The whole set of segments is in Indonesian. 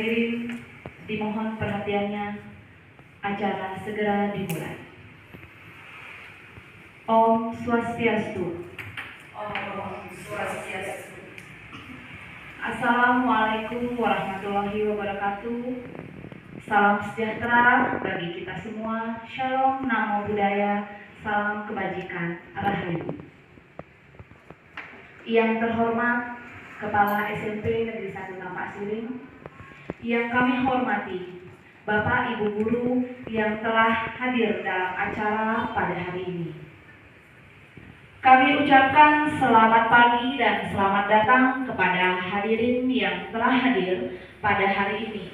Hadirin dimohon perhatiannya, acara segera dimulai. Om Swastiastu. Om Swastiastu. Assalamualaikum warahmatullahi wabarakatuh. Salam sejahtera bagi kita semua. Shalom, namo buddhaya, salam kebajikan, rahayu. Yang terhormat Kepala SMP Negeri 1 Tampak Siring, yang kami hormati Bapak Ibu Guru yang telah hadir dalam acara pada hari ini. Kami ucapkan selamat pagi dan selamat datang kepada hadirin yang telah hadir pada hari ini.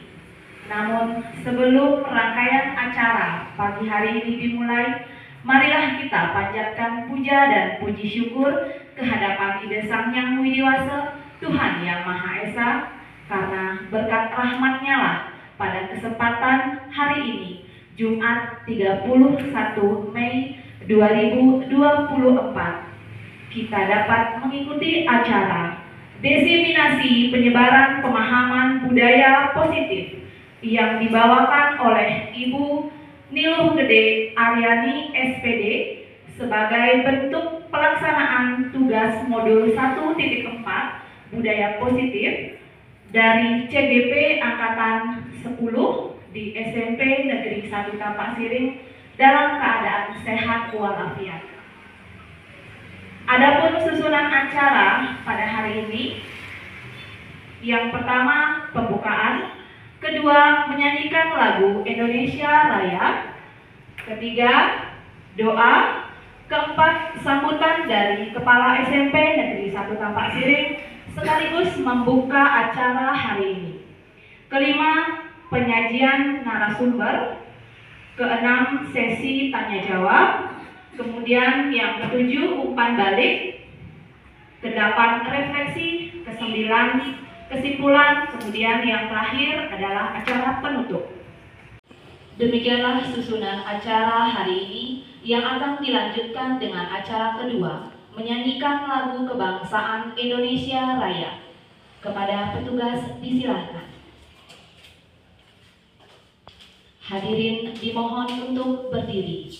Namun sebelum rangkaian acara pagi hari ini dimulai, marilah kita panjatkan puja dan puji syukur kehadapan Ide Sang Yang Widiwasa, Tuhan Yang Maha Esa, karena berkat rahmat-Nya lah pada kesempatan hari ini, Jumat 31 Mei 2024, kita dapat mengikuti acara Diseminasi Penyebaran Pemahaman Budaya Positif yang dibawakan oleh Ibu Niluh Gede Aryani SPD sebagai bentuk pelaksanaan tugas modul 1.4 Budaya Positif dari CGP Angkatan 10 di SMP Negeri 1 Tampak Siring dalam keadaan sehat walafiat. Adapun susunan acara pada hari ini, yang pertama pembukaan, kedua menyanyikan lagu Indonesia Raya, ketiga doa, keempat sambutan dari Kepala SMP Negeri 1 Tampak Siring sekaligus membuka acara hari ini. Kelima, penyajian narasumber. Keenam, sesi tanya jawab. Kemudian yang ketujuh, umpan balik. Kedelapan, refleksi. Kesembilan, kesimpulan. Kemudian yang terakhir adalah acara penutup. Demikianlah susunan acara hari ini yang akan dilanjutkan dengan acara kedua, menyanyikan lagu kebangsaan Indonesia Raya. Kepada petugas disilakan. Hadirin dimohon untuk berdiri.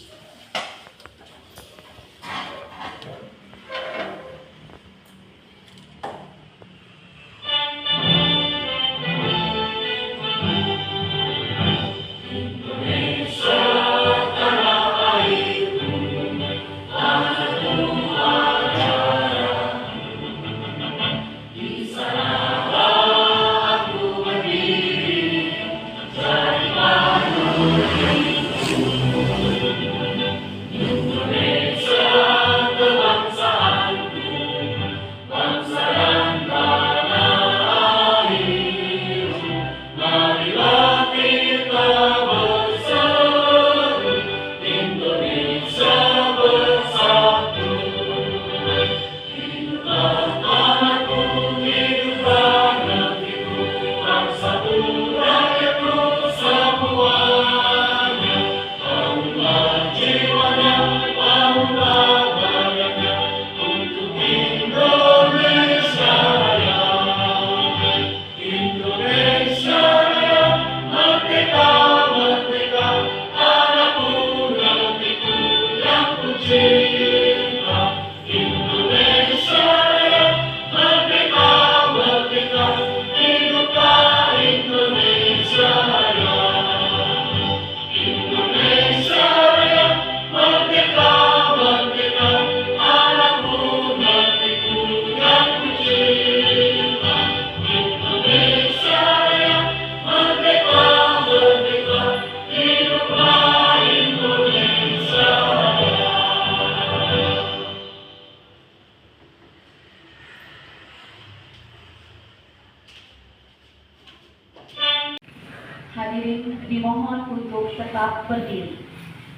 Hadirin dimohon untuk tetap berdiri.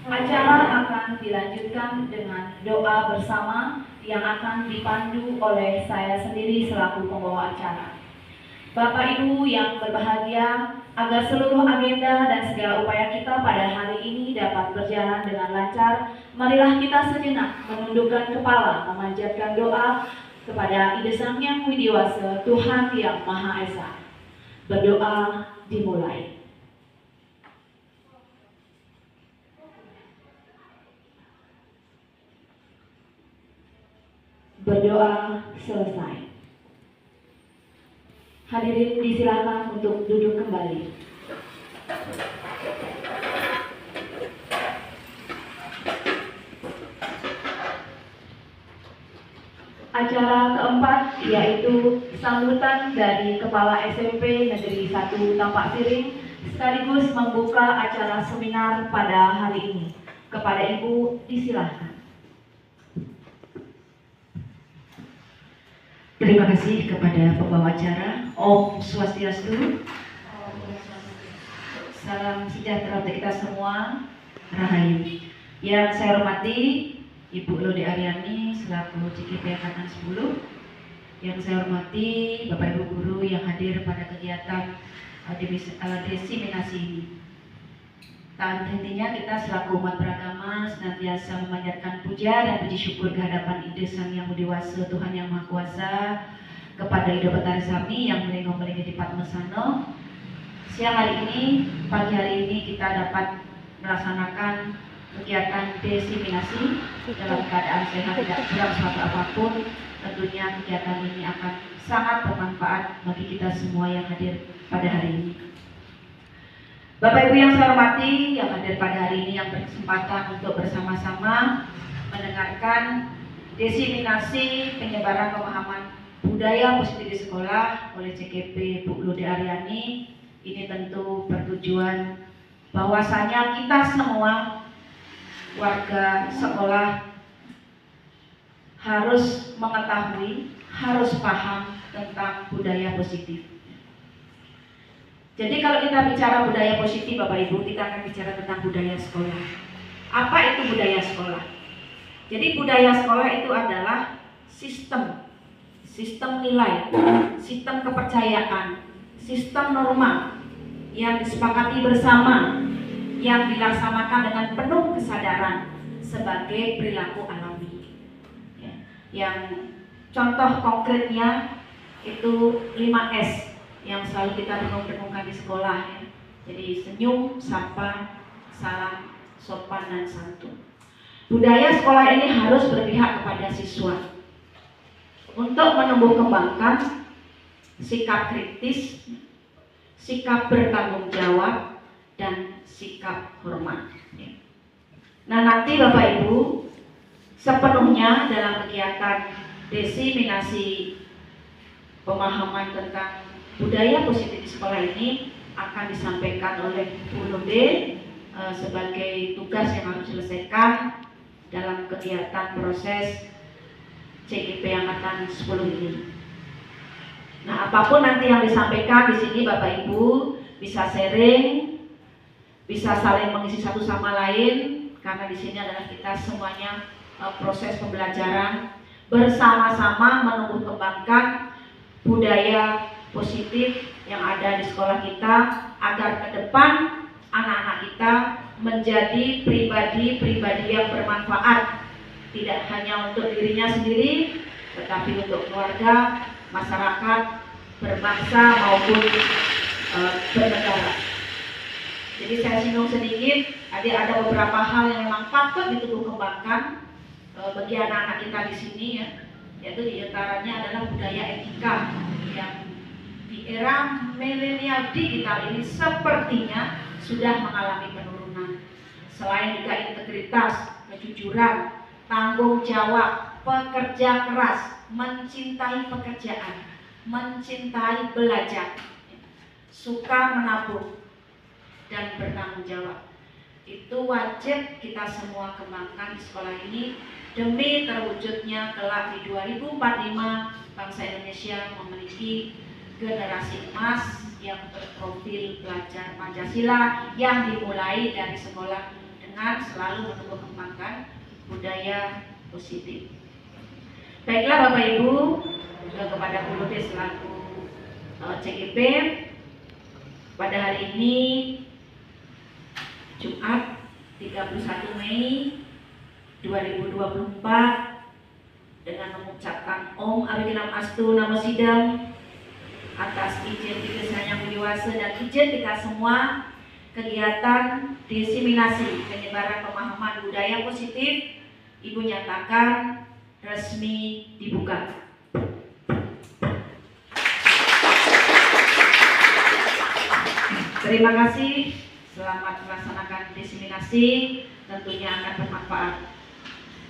Acara akan dilanjutkan dengan doa bersama yang akan dipandu oleh saya sendiri selaku pembawa acara. Bapak Ibu yang berbahagia, agar seluruh agenda dan segala upaya kita pada hari ini dapat berjalan dengan lancar, marilah kita sejenak menundukkan kepala, memanjatkan doa kepada Ide Sang Yang Widiwasa, Tuhan Yang Maha Esa. Berdoa dimulai. Berdoa selesai. Hadirin disilakan untuk duduk kembali. Acara keempat yaitu sambutan dari Kepala SMP Negeri 1 Tampak Siring sekaligus membuka acara seminar pada hari ini. Kepada Ibu disilakan. Terima kasih kepada pembawa acara. Om Swastiastu. Salam sejahtera untuk kita semua. Rahayu. Yang saya hormati Ibu Lode Aryani selaku CKP Angkatan 10. Yang saya hormati Bapak Ibu guru yang hadir pada kegiatan desiminasi ini. Tak hentinya kita selaku umat beragama senantiasa memanjatkan puja dan puji syukur kehadapan Ide Sang Yang Widiwasa Tuhan Yang Maha Kuasa, kepada Ida Betari Sami yang melingkung-melingkung di Padmasana. Siang hari ini, pagi hari ini kita dapat melaksanakan kegiatan desiminasi dalam keadaan sehat, tidak kurang suatu apapun. Tentunya kegiatan ini akan sangat bermanfaat bagi kita semua yang hadir pada hari ini. Bapak Ibu yang saya hormati, yang hadir pada hari ini yang berkesempatan untuk bersama-sama mendengarkan desiminasi penyebaran pemahaman budaya positif di sekolah oleh CKP Bu Lode Aryani. Ini tentu bertujuan bahwasanya kita semua warga sekolah harus mengetahui, harus paham tentang budaya positif. Jadi kalau kita bicara budaya positif Bapak Ibu, kita akan bicara tentang budaya sekolah. Apa itu budaya sekolah? Jadi budaya sekolah itu adalah sistem nilai, sistem kepercayaan, sistem norma yang disepakati bersama, yang dilaksanakan dengan penuh kesadaran sebagai perilaku alami. Yang contoh konkretnya itu 5S yang selalu kita dengung-dengungkan di sekolah ya. Jadi senyum, sapa, salam, sopan dan santun. Budaya sekolah ini harus berpihak kepada siswa untuk menumbuh kembangkan sikap kritis, sikap bertanggung jawab, dan sikap hormat. Nah nanti Bapak Ibu sepenuhnya dalam kegiatan desiminasi pemahaman tentang budaya positif di sekolah ini akan disampaikan oleh Bu Lode sebagai tugas yang harus diselesaikan dalam kegiatan proses CKP Angkatan 10 ini. Nah, apapun nanti yang disampaikan di sini Bapak Ibu bisa sharing, bisa saling mengisi satu sama lain, karena di sini adalah kita semuanya proses pembelajaran bersama-sama menumbuh kembangkan budaya positif yang ada di sekolah kita agar ke depan anak-anak kita menjadi pribadi-pribadi yang bermanfaat, tidak hanya untuk dirinya sendiri tetapi untuk keluarga, masyarakat, berbangsa maupun bernegara. Jadi saya singgung sedikit, ada beberapa hal yang memang patut ditumbuh kembangkan bagi anak-anak kita di sini ya, yaitu diantaranya adalah budaya etika yang di era milenial digital ini sepertinya sudah mengalami penurunan. Selain juga integritas, kejujuran, tanggung jawab, pekerja keras, mencintai pekerjaan, mencintai belajar, suka menabung, dan bertanggung jawab. Itu wajib kita semua kembangkan di sekolah ini demi terwujudnya kelak di 2045 bangsa Indonesia memiliki generasi emas yang berprofil pelajar Pancasila yang dimulai dari sekolah dengan selalu menumbuh kembangkan budaya positif. Baiklah Bapak Ibu, juga kepada Bu Lode selaku CKP, pada hari ini Jumat 31 Mei 2024 dengan mengucapkan Om Abhidhamma Astu Namo Sidam atas izin Dinas Yang Widiwasa dan izin kita semua, kegiatan diseminasi penyebaran pemahaman budaya positif Ibu nyatakan resmi dibuka. Terima kasih, selamat melaksanakan diseminasi, tentunya akan bermanfaat.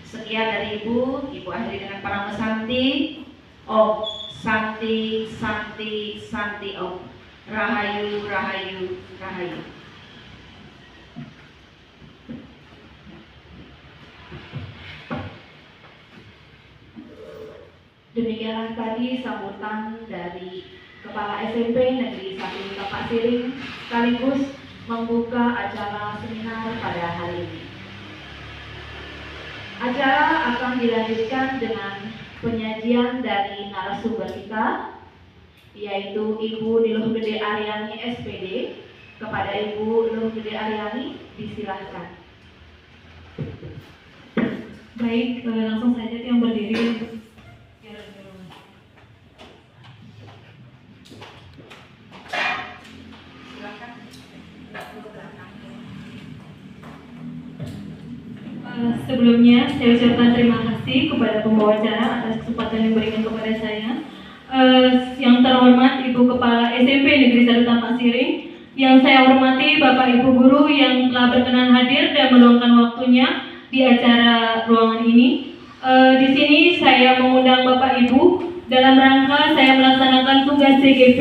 Sekian dari Ibu akhiri dengan para Santi. Om Santi Santi Santi Om. Rahayu Rahayu Rahayu. Demikianlah tadi sambutan dari Kepala SMP Negeri 1 Tapak Siring sekaligus membuka acara seminar pada hari ini. Acara akan dilanjutkan dengan penyajian dari narasumber kita, yaitu Ibu Niluh Gede Aryani SPD. Kepada Ibu Niluh Gede Aryani, disilahkan. Baik, langsung saja yang berdiri. Sebelumnya saya ucapkan terima kasih kepada pembawa acara atas kesempatan yang diberikan kepada saya. Yang terhormat Ibu Kepala SMP Negeri 1 Tapak Siring, yang saya hormati Bapak Ibu Guru yang telah berkenan hadir dan meluangkan waktunya di acara ruangan ini. Di sini saya mengundang Bapak Ibu dalam rangka saya melaksanakan tugas CGP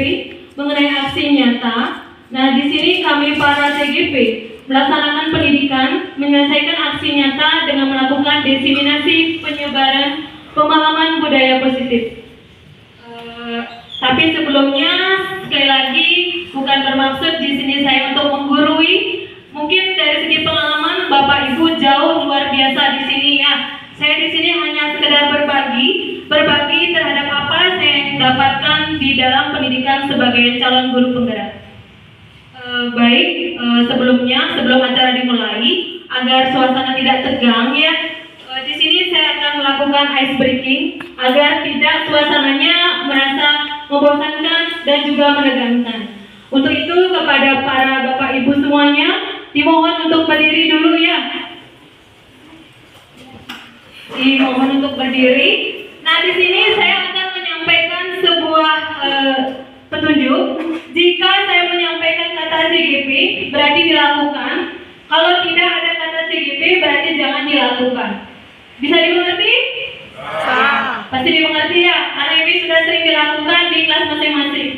mengenai aksi nyata. Nah, di sini kami para CGP melaksanakan pendidikan, menyelesaikan aksi nyata dengan melakukan diseminasi penyebaran pemahaman budaya positif. Tapi sebelumnya, sekali lagi, bukan bermaksud di sini saya untuk menggurui. Mungkin dari segi pengalaman Bapak Ibu jauh luar biasa di sini ya. Saya di sini hanya sekedar berbagi terhadap apa saya yang dapatkan di dalam pendidikan sebagai calon guru penggerak. Sebelum acara dimulai, agar suasana tidak tegang ya, di sini saya akan melakukan ice breaking agar tidak suasananya merasa membosankan dan juga menegangkan. Untuk itu kepada para Bapak Ibu semuanya, dimohon untuk berdiri dulu ya. Dimohon untuk berdiri. Nah, di sini saya akan menyampaikan sebuah petunjuk. Jika saya menyampaikan kata CGP, berarti dilakukan. Kalau tidak ada kata CGP, berarti jangan dilakukan. Bisa dimengerti? Pasti dimengerti ya, karena ini sudah sering dilakukan di kelas masing-masing.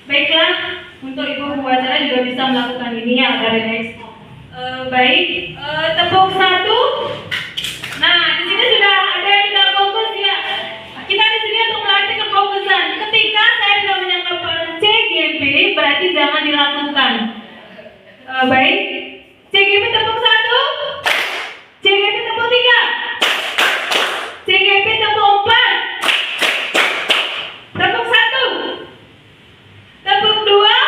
Baiklah, untuk Ibu pembicara juga bisa melakukan ini ya, agar relax. Tepuk satu. Nah, di sini sudah ada yang tidak fokus ya. Kita di sini untuk melatih kefokusan. Ketika saya sudah menyampaikan CGP, berarti jangan dilakukan. CGP tepuk satu. CGP tepuk tiga. CGP tepuk empat. Tepuk satu. Tepuk dua.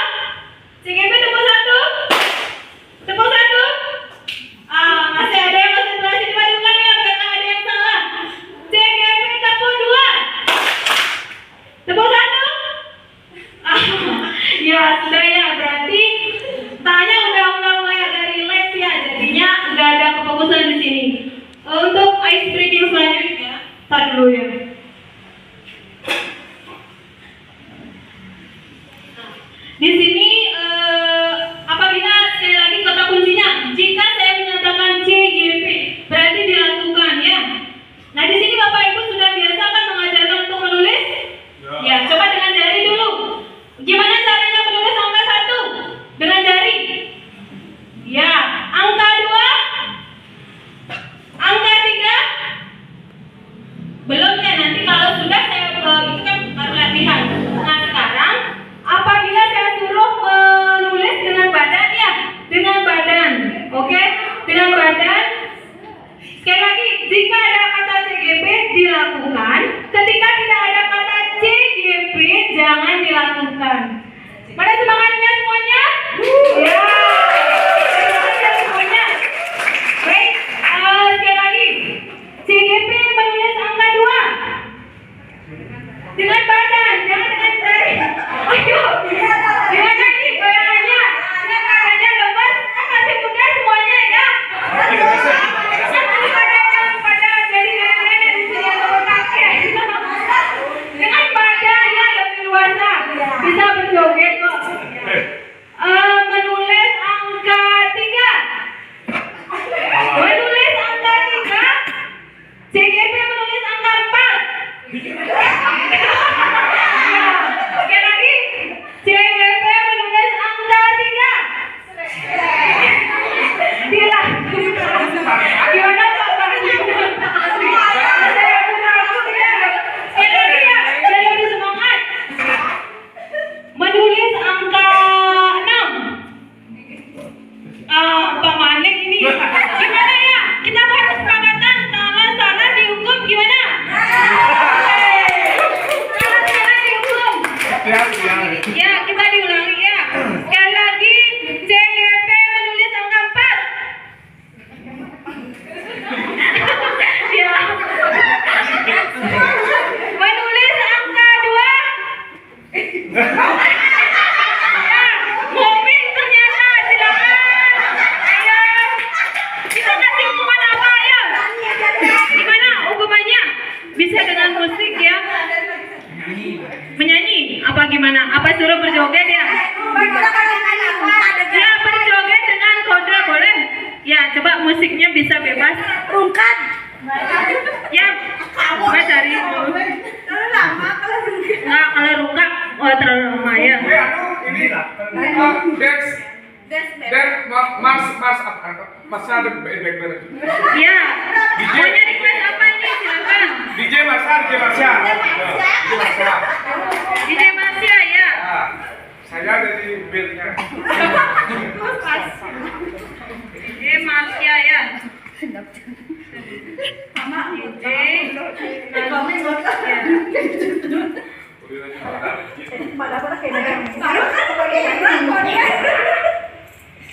CGP tepuk satu. Tepuk satu. Masih ada yang konsentrasi dimajukan ya, karena ada yang salah. CGP tepuk dua. Tepuk satu. Ya sudah ya, berarti tanya udah mulai agak relax ya. Jadi Masnya ada background. Ya, maunya request apa ini? Silakan. DJ Masya. DJ Masya ya. Nah, saya dari bandnya. DJ Masya ya.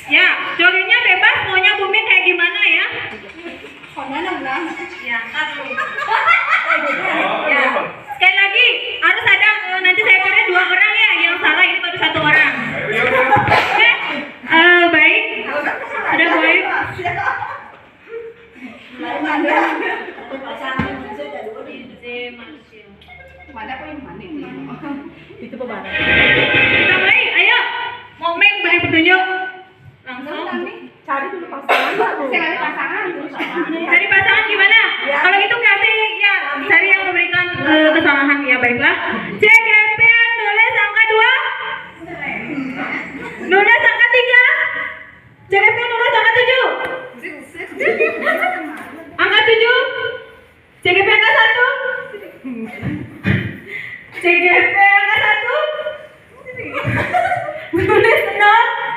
Ya, jogetnya bebas, maunya booming kayak gimana ya? Ya, ntar dulu. Ya, sekali lagi harus ada nanti saya kira 2 orang ya, yang salah ini baru 1 orang. Oke, baik. Sudah baik. Sudah baik, ayo. Momeng beri petunjuk. Langsung. Cari dulu pasangan. Dari pasangan gimana? Kalau itu kasih ya cari yang memberikan kesalahan ya baiklah. CGP nulis angka 2. Nulis angka 3. CGP nulis angka 7. Angka 7. CGP angka 1. CGP angka 1. Nulis 0.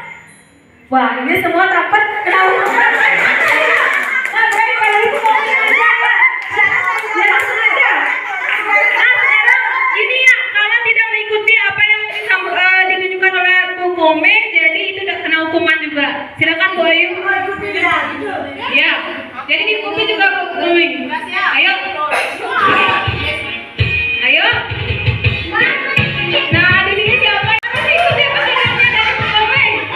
Wah, ini semua dapat ketahuan. Nah, baik, kalau itu mau aja. Ya, langsung aja. Nah, sekarang ini ya, kalian tidak mengikuti apa yang ditunjukkan oleh Bu Komeng, jadi itu udah kena hukuman juga. Silakan Bu Ayu. Ya, jadi diikuti juga Bu Komeng. Ayo. Ayo. Nah, di sini siapa yang masih ikuti petunjuknya dari Bu Komeng?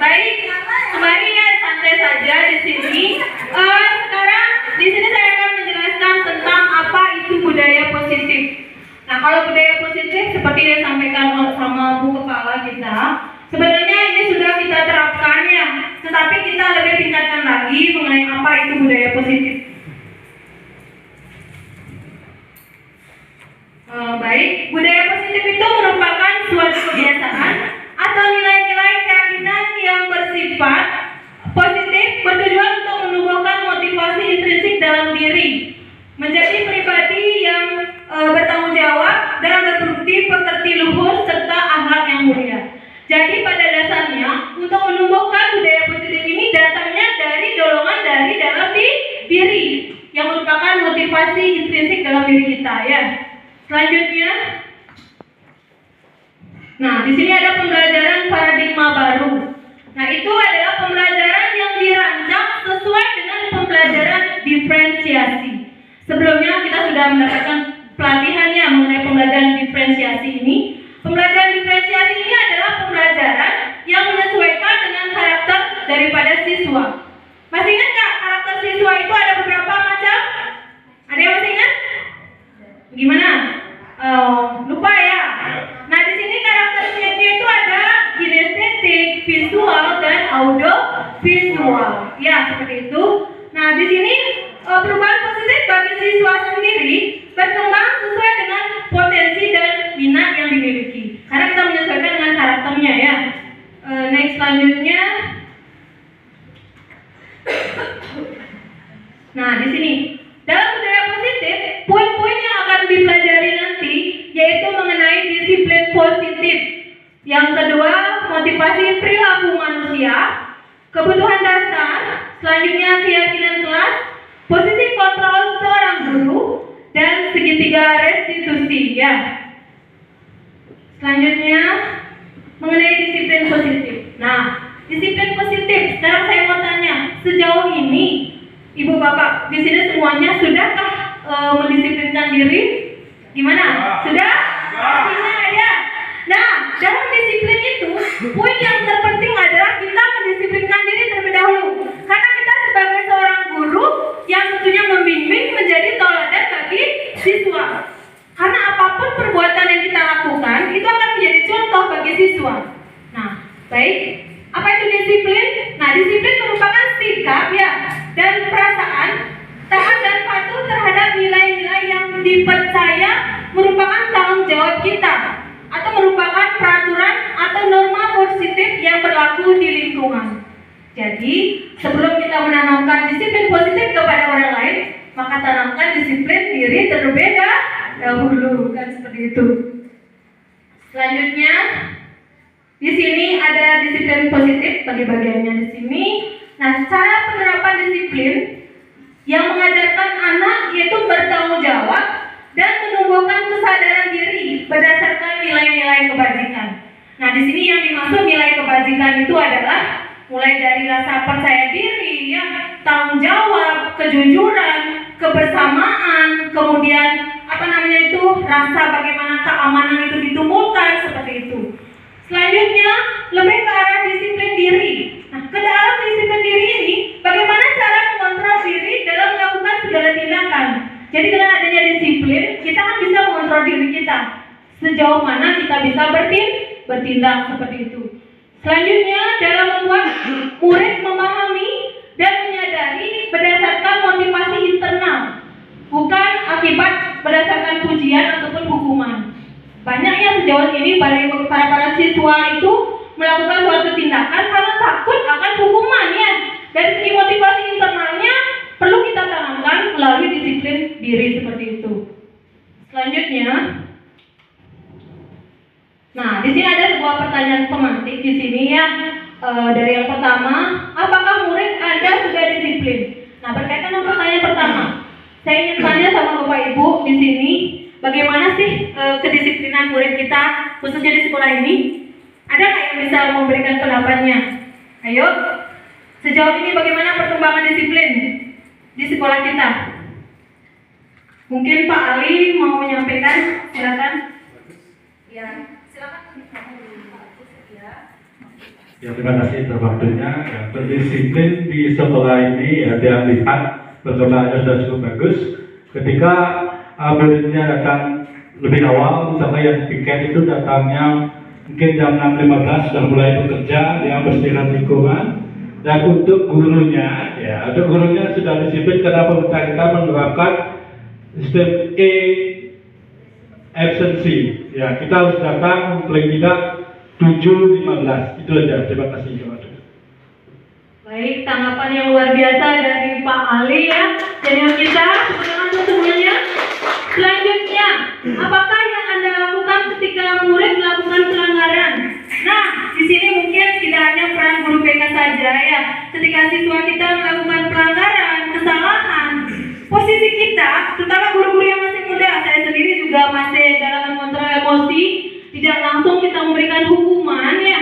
Baik, kembali ya santai saja di sini. Sekarang di sini saya akan menjelaskan tentang apa itu budaya positif. Nah, kalau budaya positif seperti yang disampaikan sama Bu Kepala kita, sebenarnya ini sudah kita terapkan ya, tetapi kita lebih tingkatkan lagi mengenai apa itu budaya positif. Baik, budaya positif itu merupakan suatu kebiasaan atau nilai-nilai keyakinan yang bersifat positif bertujuan untuk menumbuhkan motivasi intrinsik dalam diri, menjadi pribadi yang bertanggung jawab dalam berbudi pekerti luhur serta akhlak yang mulia. Jadi pada dasarnya untuk menumbuhkan budaya positif ini datangnya dari dorongan dari dalam diri yang merupakan motivasi intrinsik dalam diri kita ya. Selanjutnya, nah di sini ada pembelajaran paradigma baru. Nah itu adalah pembelajaran yang dirancang sesuai dengan pembelajaran diferensiasi. Sebelumnya kita sudah mendapatkan pelatihannya mengenai pembelajaran diferensiasi ini. Pembelajaran diferensiasi ini adalah pembelajaran yang menyesuaikan dengan karakter daripada siswa. Masih ingat nggak karakter siswa itu ada beberapa macam? Ada yang masih ingat? Gimana? Lupa ya. Nah di sini karakteristiknya itu ada kinestetik, visual dan audiovisual. Ya seperti itu. Nah di sini perubahan positif bagi siswa sendiri Yang kedua, motivasi perilaku manusia. Kebutuhan dasar, selanjutnya keyakinan kelas, posisi kontrol seorang guru, dan segitiga restitusi ya. Selanjutnya mengenai disiplin positif. Nah, disiplin positif. Sekarang saya mau tanya, sejauh ini ibu bapak di sini semuanya sudahkah mendisiplinkan diri? Gimana? Sudah? Pastinya ya. Nah, dalam disiplin itu poin yang terpenting adalah kita mendisiplinkan diri terlebih dahulu. Karena kita sebagai seorang guru yang tentunya membimbing menjadi teladan bagi siswa. Karena apapun perbuatan yang kita lakukan itu akan menjadi contoh bagi siswa. Nah, baik. Apa itu disiplin? Nah, disiplin merupakan sikap ya dan perasaan taat dan patuh terhadap nilai-nilai yang dipercaya merupakan tanggung jawab kita atau merupakan peraturan atau norma positif yang berlaku di lingkungan. Jadi, sebelum kita menanamkan disiplin positif kepada orang lain, maka tanamkan disiplin diri terlebih dahulu, kan seperti itu. Selanjutnya, di sini ada disiplin positif bagi bagiannya di sini. Nah, cara penerapan disiplin yang mengajarkan anak yaitu bertanggung jawab dan menumbuhkan kesadaran diri berdasarkan nilai-nilai kebajikan. Nah, di sini yang dimaksud nilai kebajikan itu adalah mulai dari rasa percaya diri, ya, tanggung jawab, kejujuran, kebersamaan, kemudian rasa bagaimana keamanan itu ditumbuhkan seperti itu. Selanjutnya, lebih ke arah disiplin diri. Nah, ke dalam disiplin diri ini, bagaimana cara mengontrol diri dalam melakukan segala tindakan. Jadi dengan adanya disiplin, kita kan bisa mengontrol diri kita. Sejauh mana kita bisa bertindak seperti itu. Selanjutnya, dalam membuat murid memahami dan menyadari berdasarkan motivasi internal, bukan akibat berdasarkan pujian ataupun hukuman. Banyaknya sejauh ini para siswa itu melakukan suatu tindakan karena takut akan hukumannya. Dari segi motivasi internalnya perlu kita tanamkan melalui disiplin diri seperti itu. Selanjutnya, nah di sini ada sebuah pertanyaan pemantik di sini ya. Dari yang pertama, apakah murid Anda sudah disiplin? Nah, berkaitan dengan pertanyaan pertama, saya ingin tanya sama Bapak Ibu di sini, bagaimana sih kedisiplinan murid kita khususnya di sekolah ini? Ada nggak yang bisa memberikan pendapatnya? Ayo, sejauh ini bagaimana perkembangan disiplin di sekolah kita? Mungkin Pak Ali mau menyampaikan, silakan. Ya, silakan. Ya, terima kasih atas waktunya. Ya, berdisiplin di sekolah ini ya, dia lihat perkembangannya sudah cukup bagus. Ketika muridnya datang lebih awal, misalnya yang piket itu datangnya mungkin jam 6.15 sudah mulai bekerja, dia bersihkan lingkungan. Dan untuk gurunya, ya, untuk gurunya sudah disiplin karena pemerintah kita menerapkan sistem absensi. Ya, kita harus datang paling tidak 7.15. Itu aja. Terima kasih. Baik, tanggapan yang luar biasa dari Pak Ali ya. Jadi kita semuanya. Selanjutnya, apakah yang Anda lakukan ketika murid melakukan pelanggaran? Nah, di sini mungkin tidak hanya peran guru BK saja ya. Ketika siswa kita melakukan pelanggaran, kesalahan, posisi kita, terutama guru-guru yang masih muda, saya sendiri juga masih dalam mengontrol emosi, tidak langsung kita memberikan hukuman ya.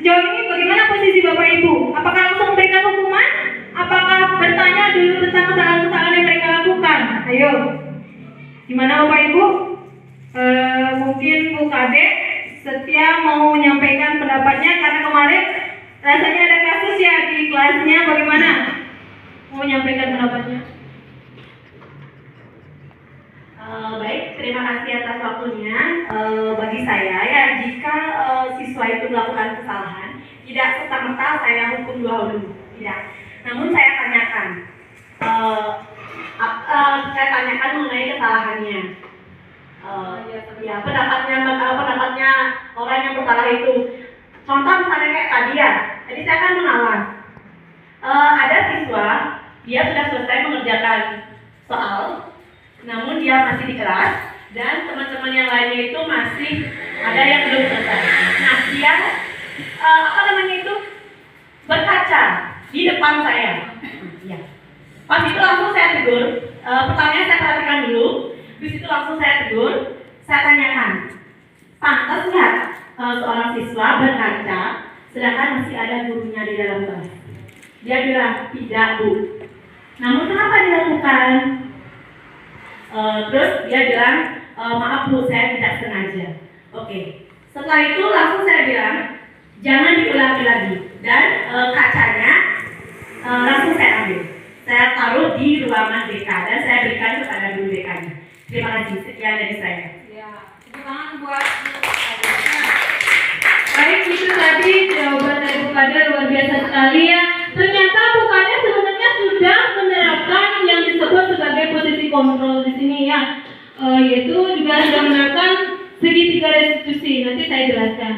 Sejauh ini bagaimana posisi Bapak Ibu? Apakah langsung memberikan hukuman? Apakah bertanya dulu tentang kesalahan-kesalahan yang mereka lakukan? Ayo, gimana Bapak Ibu? Mungkin Bu Kadek Setia mau menyampaikan pendapatnya karena kemarin rasanya ada kasus ya di kelasnya. Bagaimana? Mau menyampaikan pendapatnya? Baik, terima kasih atas waktunya. Bagi saya ya, jika siswa itu melakukan kesalahan, tidak serta-merta saya hukum dulu, tidak. Namun saya tanyakan, mengenai kesalahannya. Ya, pendapatnya orang yang bersalah itu. Contoh misalnya kayak tadi ya, jadi saya akan mengawas. Ada siswa, dia sudah selesai mengerjakan soal, namun dia masih di kelas dan teman-teman yang lainnya itu masih ada yang belum selesai. Nah, dia berkaca di depan saya. Ya. Pas itu langsung saya tegur. Pertanyaan saya perhatikan dulu. Habis itu langsung saya tegur. Saya tanyakan, pantas nggak seorang siswa berkaca sedangkan masih ada gurunya di dalam kelas? Dia bilang, tidak Bu. Namun kenapa dilakukan? Terus dia bilang, maaf Bu, saya tidak sengaja. Oke. Setelah itu langsung saya bilang, jangan diulangi lagi. Dan kacanya langsung saya ambil. Saya taruh di ruangan BK dan saya berikan kepada guru BK-nya. Terima kasih. Sekian dari saya. Ya, tepuk tangan buat Baik, itu tadi jawaban dari Bu Kade luar biasa sekali ya. Ternyata Bu Kade sebenarnya sudah menerapkan yang disebut sebagai posisi kontrol di sini ya. Yaitu juga sudah menerapkan segitiga restitusi. Nanti saya jelaskan.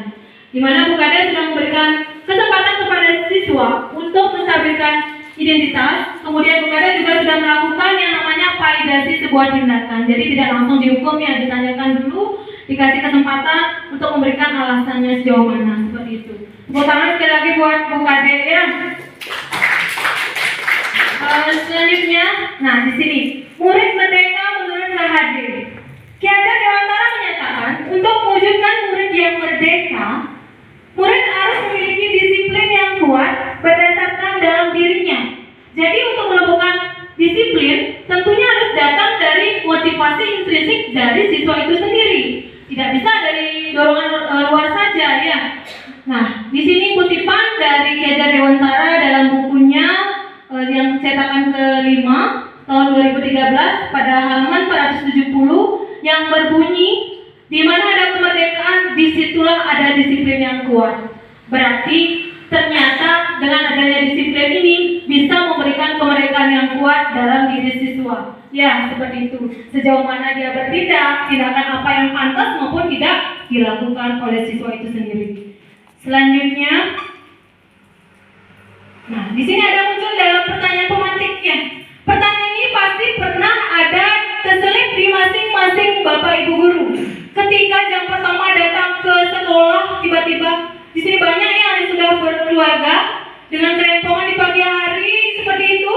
Di mana Bu Kade sudah memberikan kesempatan kepada siswa untuk menstabilkan identitas. Kemudian Bu Kade juga sudah melakukan yang namanya validasi sebuah tindakan. Jadi tidak langsung dihukum ya, ditanyakan dulu, dikasih kesempatan untuk memberikan alasannya sejauh mana, seperti itu. Tepuk tangan sekali lagi buat Bu Kade ya. Selanjutnya, nah di sini murid merdeka menurut Lahadir. Ki Hajar Dewantara menyatakan untuk mewujudkan murid yang merdeka, murid harus memiliki disiplin yang kuat berdasarkan dalam dirinya. Jadi untuk melakukan disiplin tentunya harus datang dari motivasi intrinsik dari siswa itu sendiri. Tidak bisa dari dorongan luar saja ya. Nah, di sini kutipan dari Ki Hajar Dewantara dalam bukunya yang cetakan ke-5 tahun 2013 pada halaman 470 yang berbunyi, di mana ada kemerdekaan, disitulah ada disiplin yang kuat. Berarti ternyata dengan adanya disiplin ini bisa memberikan kemerdekaan yang kuat dalam diri siswa. Ya, seperti itu. Sejauh mana dia bertindak, tindakan apa yang pantas maupun tidak dilakukan oleh siswa itu sendiri. Selanjutnya, nah di sini ada muncul dalam pertanyaan pemantiknya. Pertanyaan ini pasti pernah ada terselip di masing-masing Bapak Ibu guru. Ketika jam pertama datang ke sekolah, tiba-tiba di sini banyak yang sudah berkeluarga dengan kerempongan di pagi hari seperti itu.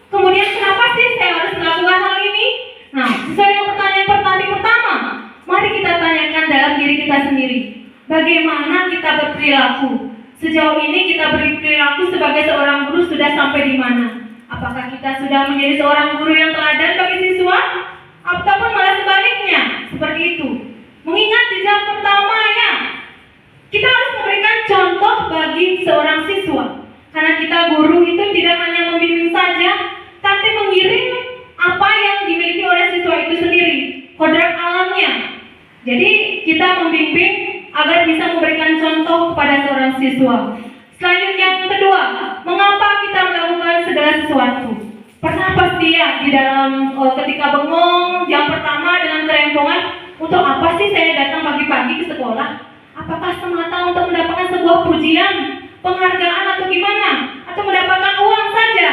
Kemudian kenapa sih saya harus melakukan hal ini? Nah, sesuai dengan pertanyaan pertama, mari kita tanyakan dalam diri kita sendiri. Bagaimana kita berperilaku? Sejauh ini kita berperilaku sebagai seorang guru sudah sampai di mana? Apakah kita sudah menjadi seorang guru yang teladan bagi siswa? Ataupun malah sebaliknya? Seperti itu. Mengingat di jam pertama ya, kita harus memberikan contoh bagi seorang siswa. Karena kita guru itu tidak hanya membimbing saja, tapi mengiring apa yang dimiliki oleh siswa itu sendiri, kodrat alamnya. Jadi kita membimbing agar bisa memberikan contoh kepada seorang siswa. Selanjutnya yang kedua, mengapa kita melakukan segala sesuatu? Pernah pasti ya di dalam ketika bengong jam pertama dengan kerempongan, untuk apa sih saya datang pagi-pagi ke sekolah? Apakah semata untuk mendapatkan sebuah pujian, penghargaan atau gimana? Atau mendapatkan uang saja?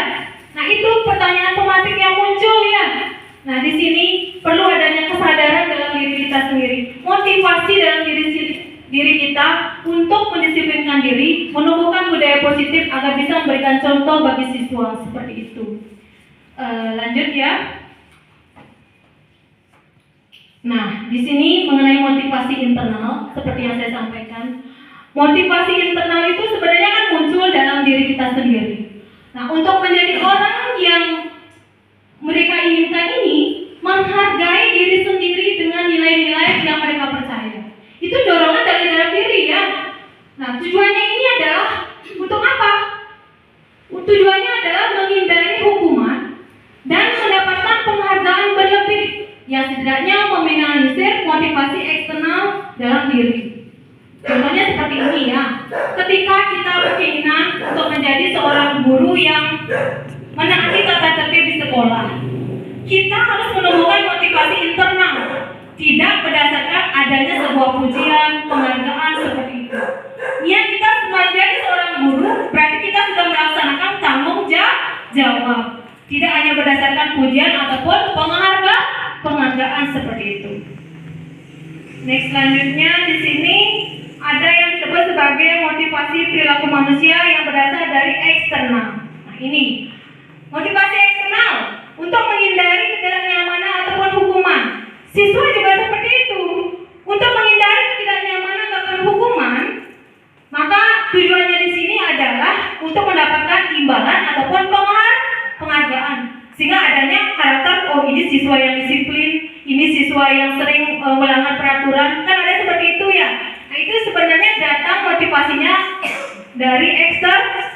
Nah itu pertanyaan pematik yang muncul ya. Nah di sini perlu adanya kesadaran dalam diri kita sendiri, motivasi dalam diri kita untuk mendisiplinkan diri, menumbuhkan budaya positif agar bisa memberikan contoh bagi siswa seperti itu. Lanjut ya. Nah, di sini mengenai motivasi internal, seperti yang saya sampaikan, motivasi internal itu sebenarnya kan muncul dalam diri kita sendiri. Nah, untuk menjadi orang yang mereka inginkan ini, menghargai diri sendiri dengan nilai-nilai yang mereka percaya. Itu dorongan dari dalam diri ya. Nah, tujuannya ini adalah untuk apa? Tujuannya adalah menghindari hukuman dan mendapatkan penghargaan berlebih yang setidaknya meminimalisir motivasi eksternal dalam diri. Contohnya seperti ini ya. Ketika kita berkeinginan untuk menjadi seorang guru yang menaati tata tertib di sekolah, kita harus menumbuhkan motivasi internal, tidak berdasarkan adanya sebuah pujian, penghargaan seperti itu. Ya, kita menjadi seorang guru berarti kita sudah melaksanakan tanggung jawab, tidak hanya berdasarkan pujian ataupun penghargaan penghargaan seperti itu. Next, selanjutnya di sini ada yang disebut sebagai motivasi perilaku manusia yang berasal dari eksternal. Nah, ini motivasi eksternal untuk menghindari ketidaknyamanan ataupun hukuman. Siswa juga seperti itu. Untuk menghindari ketidaknyamanan ataupun hukuman, maka tujuannya di sini adalah untuk mendapatkan imbalan ataupun penghargaan. Sehingga adanya karakter, oh ini siswa yang disiplin, ini siswa yang sering melanggar peraturan, kan ada seperti itu ya. Nah itu sebenarnya datang motivasinya dari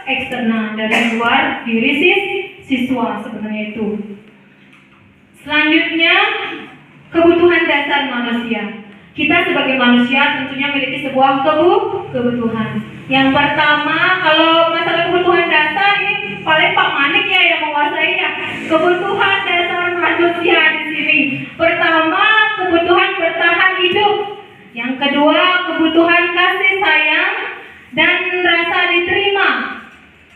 eksternal, dari luar diri siswa sebenarnya itu. Selanjutnya, kebutuhan dasar manusia. Kita sebagai manusia tentunya memiliki sebuah kebutuhan. Yang pertama, kalau masalah kebutuhan dasar ini paling Pak Manik ya yang menguasai ya. Kebutuhan dasar manusia di sini. Pertama, kebutuhan bertahan hidup. Yang kedua, kebutuhan kasih sayang dan rasa diterima.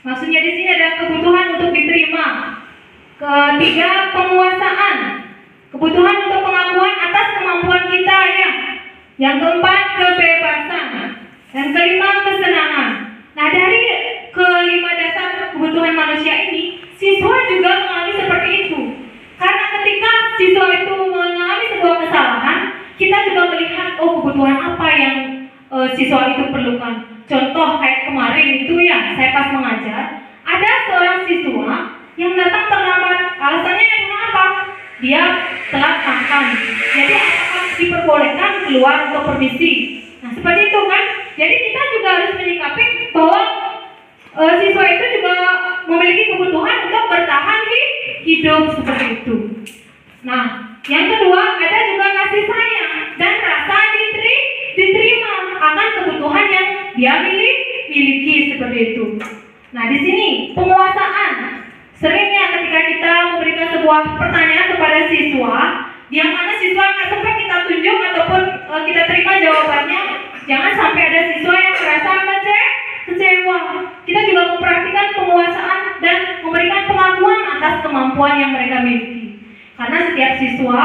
Maksudnya di sini ada kebutuhan untuk diterima. Ketiga, penguasaan. Kebutuhan untuk pengakuan atas kemampuan kita ya. Yang keempat, kebebasan. Dan kelima, kesenangan. Nah dari kelima dasar kebutuhan manusia ini, siswa juga mengalami seperti itu. Karena ketika siswa itu mengalami sebuah kesalahan, kita juga melihat oh kebutuhan apa yang siswa itu perlukan. Contoh kayak kemarin itu ya, saya pas mengajar, ada seorang siswa yang datang terlambat. Alasannya yang kenapa? Dia telat makan. Jadi apakah diperbolehkan keluar untuk permisi? Nah seperti itu kan. Jadi kita juga harus menyikapi bahwa siswa itu juga memiliki kebutuhan untuk bertahan hidup seperti itu. Nah yang kedua ada juga kasih sayang dan rasa diterima akan kebutuhan yang dia miliki seperti itu. Nah di sini penguasaan. Seringnya ketika kita memberikan sebuah pertanyaan kepada siswa, yang mana siswa nggak sempat kita tunjuk ataupun kita terima jawabannya, jangan sampai ada siswa yang merasa kecewa. Kita juga memperhatikan penguasaan dan memberikan pengakuan atas kemampuan yang mereka miliki. Karena setiap siswa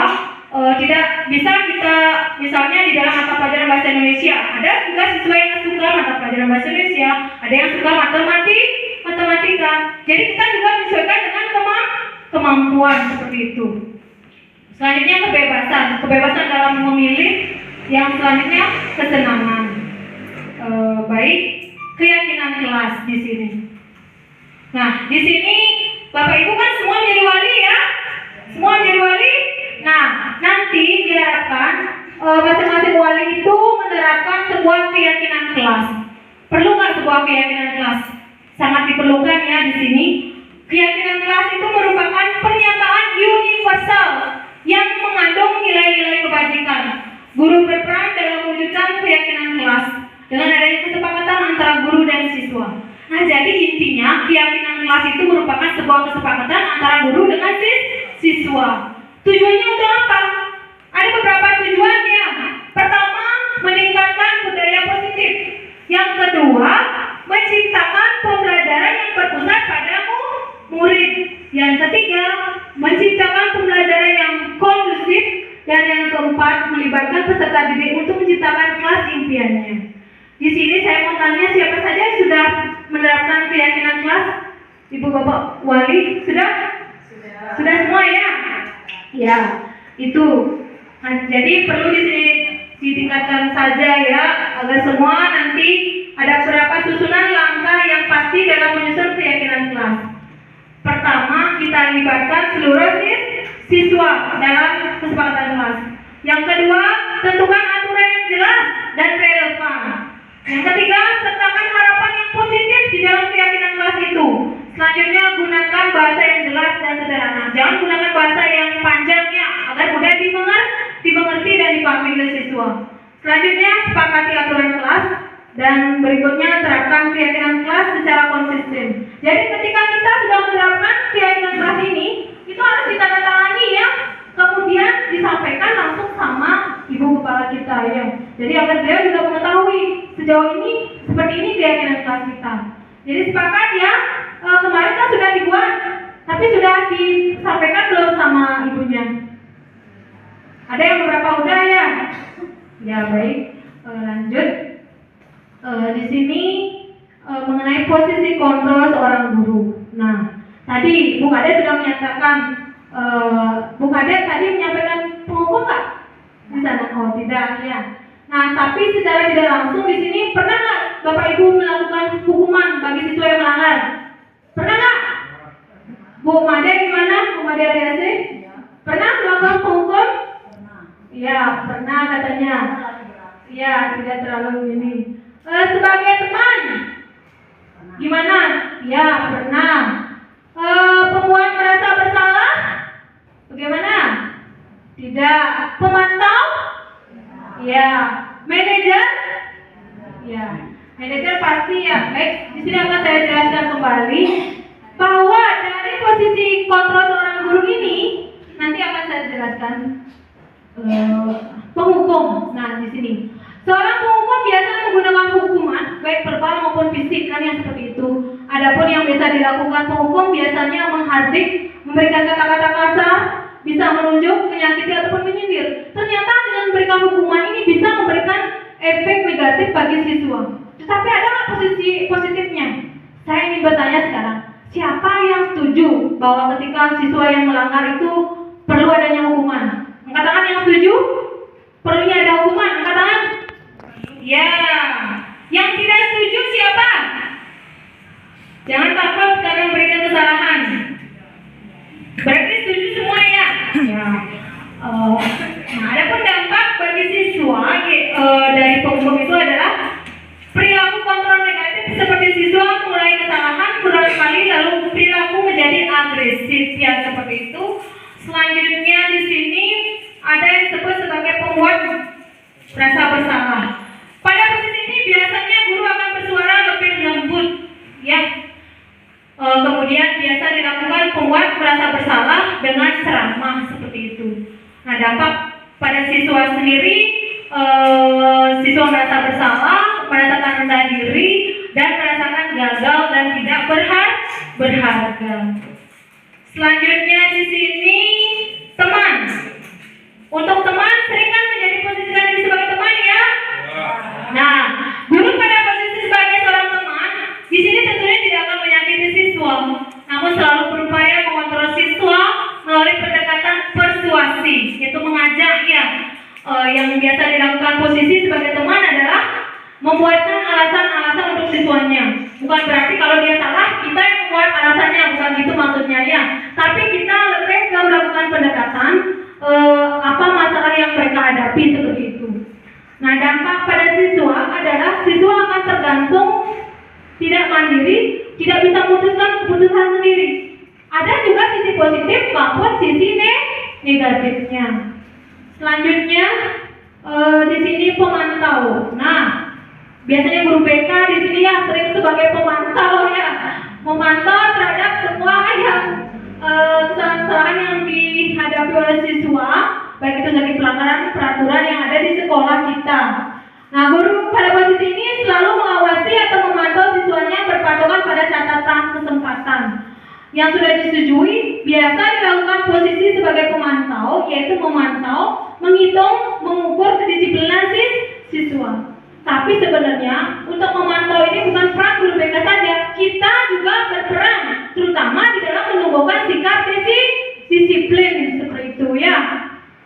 tidak bisa kita, misalnya di dalam mata pelajaran bahasa Indonesia, ada juga siswa yang suka mata pelajaran bahasa Indonesia, ada yang suka matematika. Jadi kita juga menyesuaikan dengan kemampuan seperti itu. Selanjutnya kebebasan dalam memilih. Yang selanjutnya kesenangan. Baik, keyakinan kelas di sini. Nah, di sini Bapak Ibu kan semua menjadi wali ya, semua menjadi wali. Nah, nanti diharapkan masing-masing wali itu menerapkan sebuah keyakinan kelas. Perlu nggak sebuah keyakinan kelas? Sangat diperlukan ya di sini. Keyakinan kelas itu merupakan pernyataan universal yang mengandung nilai-nilai kebajikan. Guru berperan dalam mewujudkan keyakinan kelas dengan adanya kesepakatan antara guru dan siswa. Nah, jadi intinya keyakinan kelas itu merupakan sebuah kesepakatan antara guru dengan siswa. Tujuannya untuk apa? Ada beberapa tujuannya. Pertama, meningkatkan budaya positif. Yang kedua, menciptakan pembelajaran yang berpusat pada murid. Yang ketiga, menciptakan pembelajaran yang kondusif. Dan yang keempat, melibatkan peserta didik untuk menciptakan kelas impiannya. Di sini saya mau tanya siapa saja yang sudah menerapkan keyakinan kelas? Ibu Bapak Wali sudah? Sudah semua ya? Ya, itu. Nah, jadi perlu di sini ditingkatkan saja ya, agar semua nanti ada beberapa susunan langkah yang pasti dalam menyusun keyakinan kelas. Pertama, kita libatkan seluruh siswa dalam kesepakatan kelas. Yang kedua, tentukan aturan yang jelas dan relevan. Yang ketiga, sertakan harapan yang positif di dalam keyakinan kelas itu. Selanjutnya, gunakan bahasa yang jelas dan sederhana. Jangan gunakan bahasa yang panjangnya agar mudah dimengerti dan dipahami oleh siswa. Selanjutnya, sepakati aturan kelas. Dan berikutnya, terapkan keyakinan kelas secara konsisten. Jadi ketika kita sudah menerapkan keyakinan kelas ini, itu harus ditandatangani ya. Kemudian disampaikan langsung sama ibu kepala kita ya. Jadi agar dia juga mengetahui sejauh ini seperti ini keyakinan kelas kita. Jadi sepakat ya. Kemarin kan sudah dibuat, tapi sudah disampaikan belum sama ibunya? Ada yang beberapa udah ya? Ya baik, lanjut. Di sini mengenai posisi kontrol seorang guru. Nah, tadi Bung Ade sudah menyatakan, Bung Ade tadi menyampaikan penghukum nggak? Di sana? Oh tidak ya. Nah, tapi secara tidak langsung di sini pernah nggak Bapak Ibu melakukan hukuman bagi siswa yang melanggar? Pernah nggak? Bu Made gimana? Bu Made Ariasi? Pernah melakukan penghukum? Ya, pernah katanya. Ya, tidak terlalu ini. Sebagai teman, gimana? Ya, pernah. Pembuat merasa bersalah? Bagaimana? Tidak. Pemantau? Ya. Manajer? Ya. Manajer pasti ya. Baik, di sini akan saya jelaskan kembali bahwa dari posisi kontrol seorang guru ini nanti akan saya jelaskan penghukum. Nah, di sini seorang penghukum biasa menggunakan hukuman baik verbal maupun fisik, kan yang seperti itu. Adapun yang biasa dilakukan penghukum biasanya menghardik, memberikan kata-kata kasar, bisa menunjuk, menyakiti ataupun menyindir. Ternyata dengan memberikan hukuman ini bisa memberikan efek negatif bagi siswa. Tetapi ada nggak posisi positifnya? Saya ingin bertanya sekarang, siapa yang setuju bahwa ketika siswa yang melanggar itu perlu adanya hukuman? Angkat tangan yang setuju? Perlunya ada hukuman, angkat tangan. Ya. Yang tidak setuju siapa? Jangan takut karena memberikan kesalahan. Berarti setuju semua ya? Ya. Nah, adapun dampak bagi siswa dari penghukum itu adalah perilaku kontrol negatif seperti siswa mulai kesalahan berulang kali lalu perilaku menjadi agresif ya seperti itu. Selanjutnya di sini ada yang disebut sebagai pembuat rasa bersalah. Pada posisi ini biasanya guru akan bersuara lebih lembut ya. Kemudian biasa dilakukan pembuat merasa bersalah dengan ceramah seperti itu. Nah, dampak pada siswa sendiri, siswa merasa bersalah, merasakan rendah diri, dan merasakan gagal dan tidak berharga. Selanjutnya di sini teman. Untuk teman sering kan posisikan diri sebagai teman ya. Nah, guru pada posisi sebagai seorang teman, di sini tentunya tidak akan menyakiti siswa, namun selalu berupaya mengontrol siswa melalui pendekatan persuasi, yaitu mengajak ya. Yang biasa dilakukan posisi sebagai teman adalah membuatkan alasan-alasan untuk siswanya. Bukan berarti kalau dia salah kita yang membuat alasannya, bukan gitu maksudnya ya. Tapi kita lebih ke melakukan pendekatan apa masalah yang mereka hadapi seperti itu. Nah, dampak pada siswa adalah siswa akan tergantung, tidak mandiri, tidak bisa memutuskan keputusan sendiri. Ada juga sisi positif maupun sisi negatifnya. Selanjutnya di sini pemantau. Nah, biasanya guru BK di sini ya sering sebagai pemantau ya, memantau terhadap semua yang kesalahan yang dihadapi oleh siswa, baik itu dari pelanggaran peraturan yang ada di sekolah kita. Nah, guru pada posisi ini selalu mengawasi atau memantau siswanya berpatokan pada catatan kesempatan yang sudah disetujui. Biasa dilakukan posisi sebagai pemantau, yaitu memantau, menghitung, mengukur kedisiplinan siswa. Tapi sebenarnya untuk memantau ini bukan peran guru BK saja, kita juga berperan, terutama di dalam menumbuhkan sikap disiplin seperti itu ya.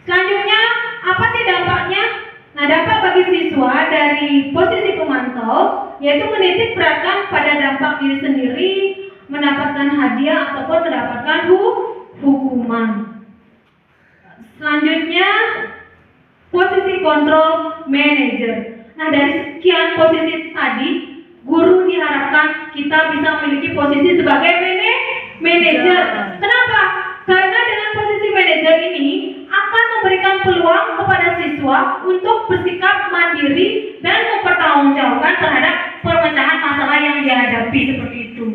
Selanjutnya apa sih dampaknya? Nah, dampak bagi siswa dari posisi pemantau yaitu menitik beratkan pada dampak diri sendiri, mendapatkan hadiah ataupun mendapatkan hukuman. Selanjutnya posisi kontrol manajer. Nah, dari sekian posisi tadi, guru diharapkan kita bisa memiliki posisi sebagai manajer. Kenapa? Karena dengan posisi manajer ini akan memberikan peluang kepada siswa untuk bersikap mandiri dan mempertanggungjawabkan terhadap pemecahan masalah yang dihadapi seperti itu.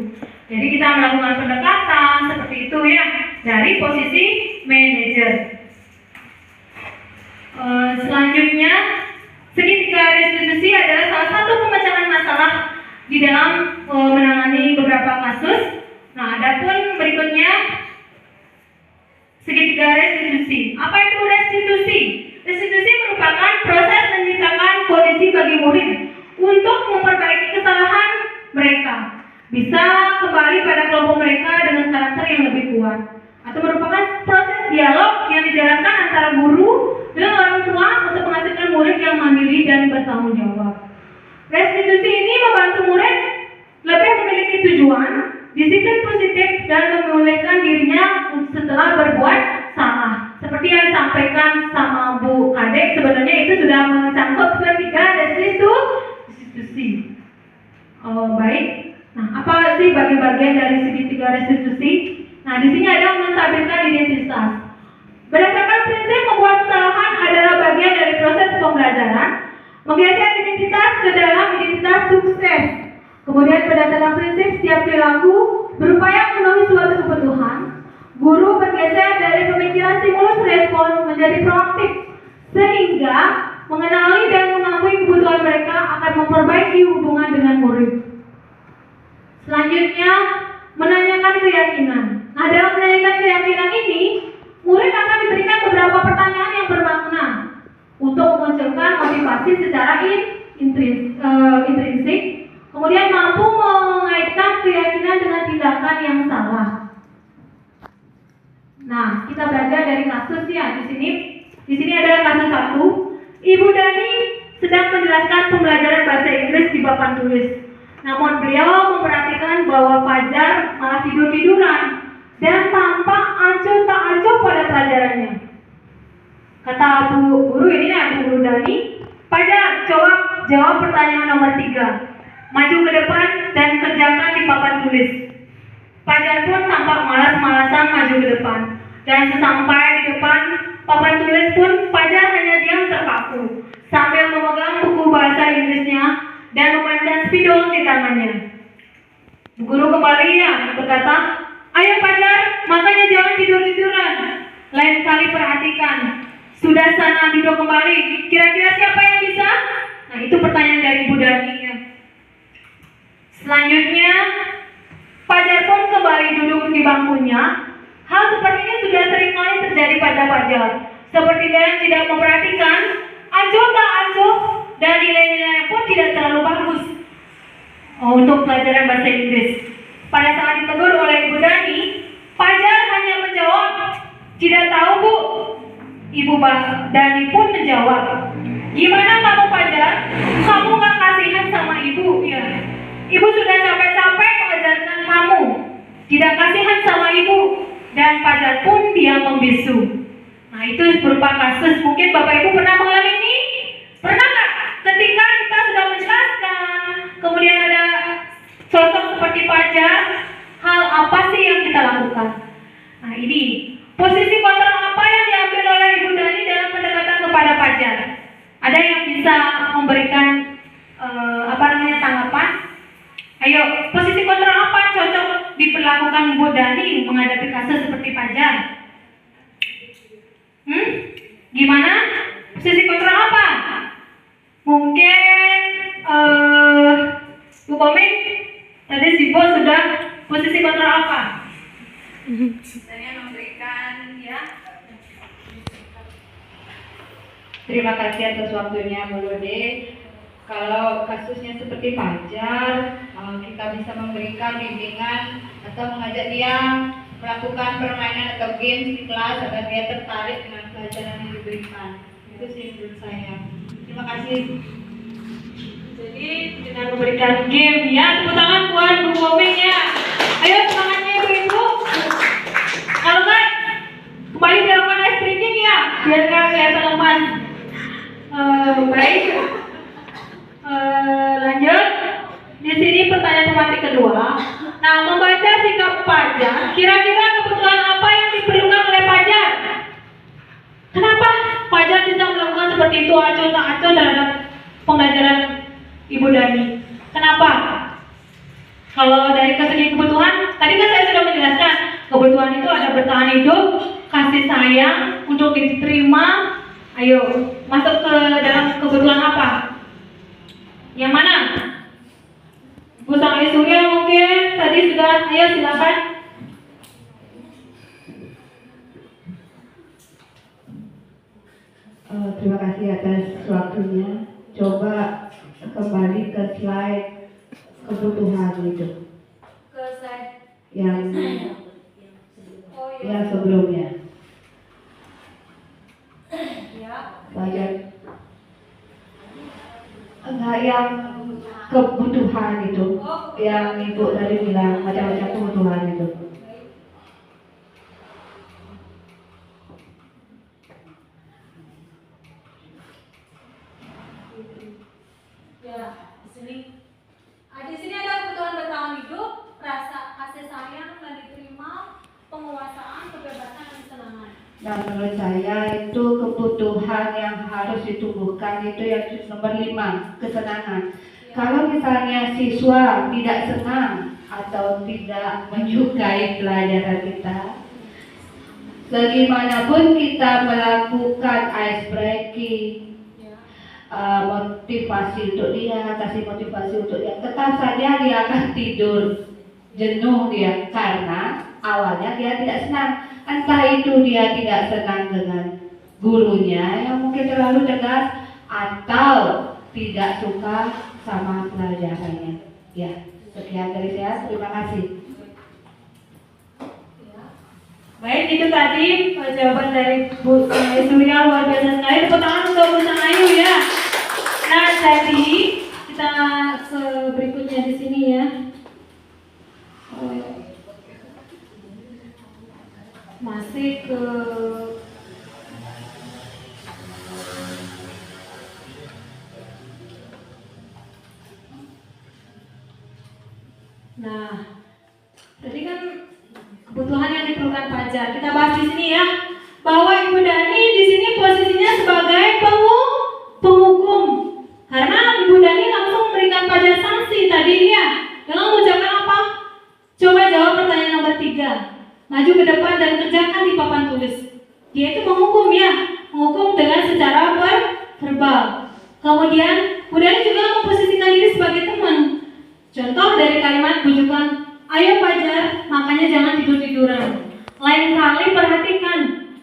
Jadi kita melakukan pendekatan seperti itu ya dari posisi manajer. Selanjutnya, segitiga restitusi adalah salah satu pemecahan masalah di dalam menangani beberapa kasus. Nah, adapun berikutnya segitiga restitusi restitusi. Apa itu restitusi? Restitusi merupakan proses menciptakan kondisi bagi murid untuk memperbaiki kesalahan mereka, bisa kembali pada kelompok mereka dengan karakter yang lebih kuat, atau merupakan proses dialog yang dijalankan antara guru dengan orang tua untuk menghasilkan murid yang mandiri dan bertanggung jawab. Restitusi ini membantu murid lebih memiliki tujuan, disiplin positif, dan memulihkan dirinya setelah berbuat salah. Seperti yang disampaikan sama Bu Kadek, sebenarnya itu sudah mencangkup ketiga restitusi. Baik. Nah, apa sih bagian-bagian dari segitiga restitusi? Nah, di sini ada menstabilkan identitas. Berdasarkan prinsip membuat kesalahan adalah bagian dari proses pembelajaran, menggeser identitas ke dalam identitas sukses. Kemudian berdasarkan prinsip setiap perilaku berupaya memenuhi suatu kebutuhan, guru bergeser dari pemikiran stimulus respon menjadi proaktif, sehingga mengenali dan mengakui kebutuhan mereka akan memperbaiki hubungan dengan murid. Selanjutnya, menanyakan keyakinan. Nah, dalam menanyakan keyakinan ini, murid akan diberikan beberapa pertanyaan yang bermakna untuk memunculkan motivasi secara intrinsik, kemudian mampu mengaitkan keyakinan dengan tindakan yang salah. Nah, kita belajar dari kasus ya di sini. Di sini ada kasus 1. Ibu Dani sedang menjelaskan pembelajaran bahasa Inggris di papan tulis. Namun beliau memperhatikan bahwa Fajar malah tidur-tiduran dan tampak acuh tak acuh pada pelajarannya. Kata Bu Guru, ini Bu Guru Dani, Fajar, jawab pertanyaan nomor 3. Maju ke depan dan kerjakan di papan tulis. Fajar pun tampak malas-malasan maju ke depan. Dan sesampai di depan papan tulis pun Fajar hanya diam terpaku sambil memegang buku bahasa Inggrisnya dan memandang spidol di tangannya. Bu Guru kembali berkata, ayo Fajar, makanya jangan tidur-tiduran. Lain kali perhatikan. Sudah sana duduk kembali. Kira-kira siapa yang bisa? Nah, itu pertanyaan dari Bu Dani. Selanjutnya, Fajar pun kembali duduk di bangkunya. Hal seperti ini sudah sering kali terjadi pada Fajar. Seperti dia yang tidak memperhatikan, acuh tak acuh, dan nilai-nilainya pun tidak terlalu bagus untuk pelajaran bahasa Inggris. Pada saat ditegur oleh Ibu Dani, Fajar hanya menjawab, tidak tahu Bu. Ibu Dani pun menjawab, gimana kamu Fajar? Kamu gak kasihan sama ibu ya? Ibu sudah capek-capek mengajarkan kamu, tidak kasihan sama ibu. Dan Fajar pun diam membisu. Nah, itu berupa kasus. Mungkin Bapak Ibu pernah mengalami ini? Pernah nggak? Ketika kita sudah menjelaskan, kemudian ada sosok seperti Fajar, hal apa sih yang kita lakukan? Nah, ini posisi kontrol apa yang diambil oleh Ibu Dani dalam pendekatan kepada Fajar? Ada yang bisa memberikan tanggapan? Ayo, posisi kontrol apa cocok diperlakukan Bu Dani menghadapi kasus seperti Fajar? Gimana? Posisi kontrol apa? Mungkin Bu Koming, tadi si Bos sudah posisi kontrol apa? Saya memberikan Terima kasih atas waktunya Bu Lode. Kalau kasusnya seperti Fajar, kita bisa memberikan bimbingan atau mengajak dia melakukan permainan atau games di kelas agar dia tertarik dengan pelajaran yang diberikan. Itu sih menurut saya. Terima kasih. Jadi dengan memberikan game tepuk tangan buat Bu Koming ya. Ayo semangatnya Ibu-ibu. Kalau kan kembali dilakukan ice breaking ya, biar nggak kelihatan lemas. Baik. Lanjut. Di sini pertanyaan tematik kedua. Nah, membaca sikap Fajar, kira-kira kebutuhan apa yang diperlukan oleh Fajar? Kenapa Fajar bisa melakukan seperti itu, acuh tak acuh terhadap pembelajaran Ibu Dani? Kenapa? Kalau dari segi kebutuhan, tadi kan saya sudah menjelaskan, kebutuhan itu ada bertahan hidup, kasih sayang, untuk diterima. Ayo, masuk ke dalam kebutuhan apa? Yang mana? Bu Sang Surya mungkin tadi sudah, ayo silakan. Terima kasih atas waktunya. Coba kembali ke slide kebutuhan itu Ke slide yang oh iya yang sebelumnya. ya Bagian enggak yang kebutuhan itu, yang ibu tadi bilang macam-macam kebutuhan itu. ya di sini ada kebutuhan bertahan hidup, rasa kasih sayang dan diterima, penguasaan, kebebasan dan kesenangan. Nah, menurut saya itu kebutuhan yang harus ditumbuhkan itu yang nomor 5, kesenangan. Kalau misalnya siswa tidak senang atau tidak menyukai pelajaran kita, segimanapun kita melakukan ice breaking, motivasi untuk dia, kasih motivasi untuk dia, tetap saja dia akan tidur jenuh dia karena awalnya dia tidak senang. Entah itu dia tidak senang dengan gurunya yang mungkin terlalu tegas atau tidak suka sama pelajarannya. Ya, sekian dari saya. Terima kasih. Baik, itu tadi jawaban dari Bu Surya, luar biasa sekali. Tepuk tangan untuk Bu Sangayu ya. Nah, jadi kita ke berikutnya di sini ya. Masih ke nah, tadi kan kebutuhan yang diperlukan pelajar. Kita bahas di sini ya, bahwa Ibu Dani di sini posisinya sebagai penghukum, karena Ibu Dani langsung memberikan pelajar sanksi tadi ya, dengan mengucapkan apa? Coba jawab pertanyaan nomor 3. Maju ke depan dan kerjakan di papan tulis. Dia itu menghukum ya, menghukum dengan secara verbal. Kemudian Bu Dani juga memposisikan diri sebagai teman. Contoh dari kalimat bujukan, ayo Fajar, makanya jangan tidur-tiduran. Lain kali perhatikan,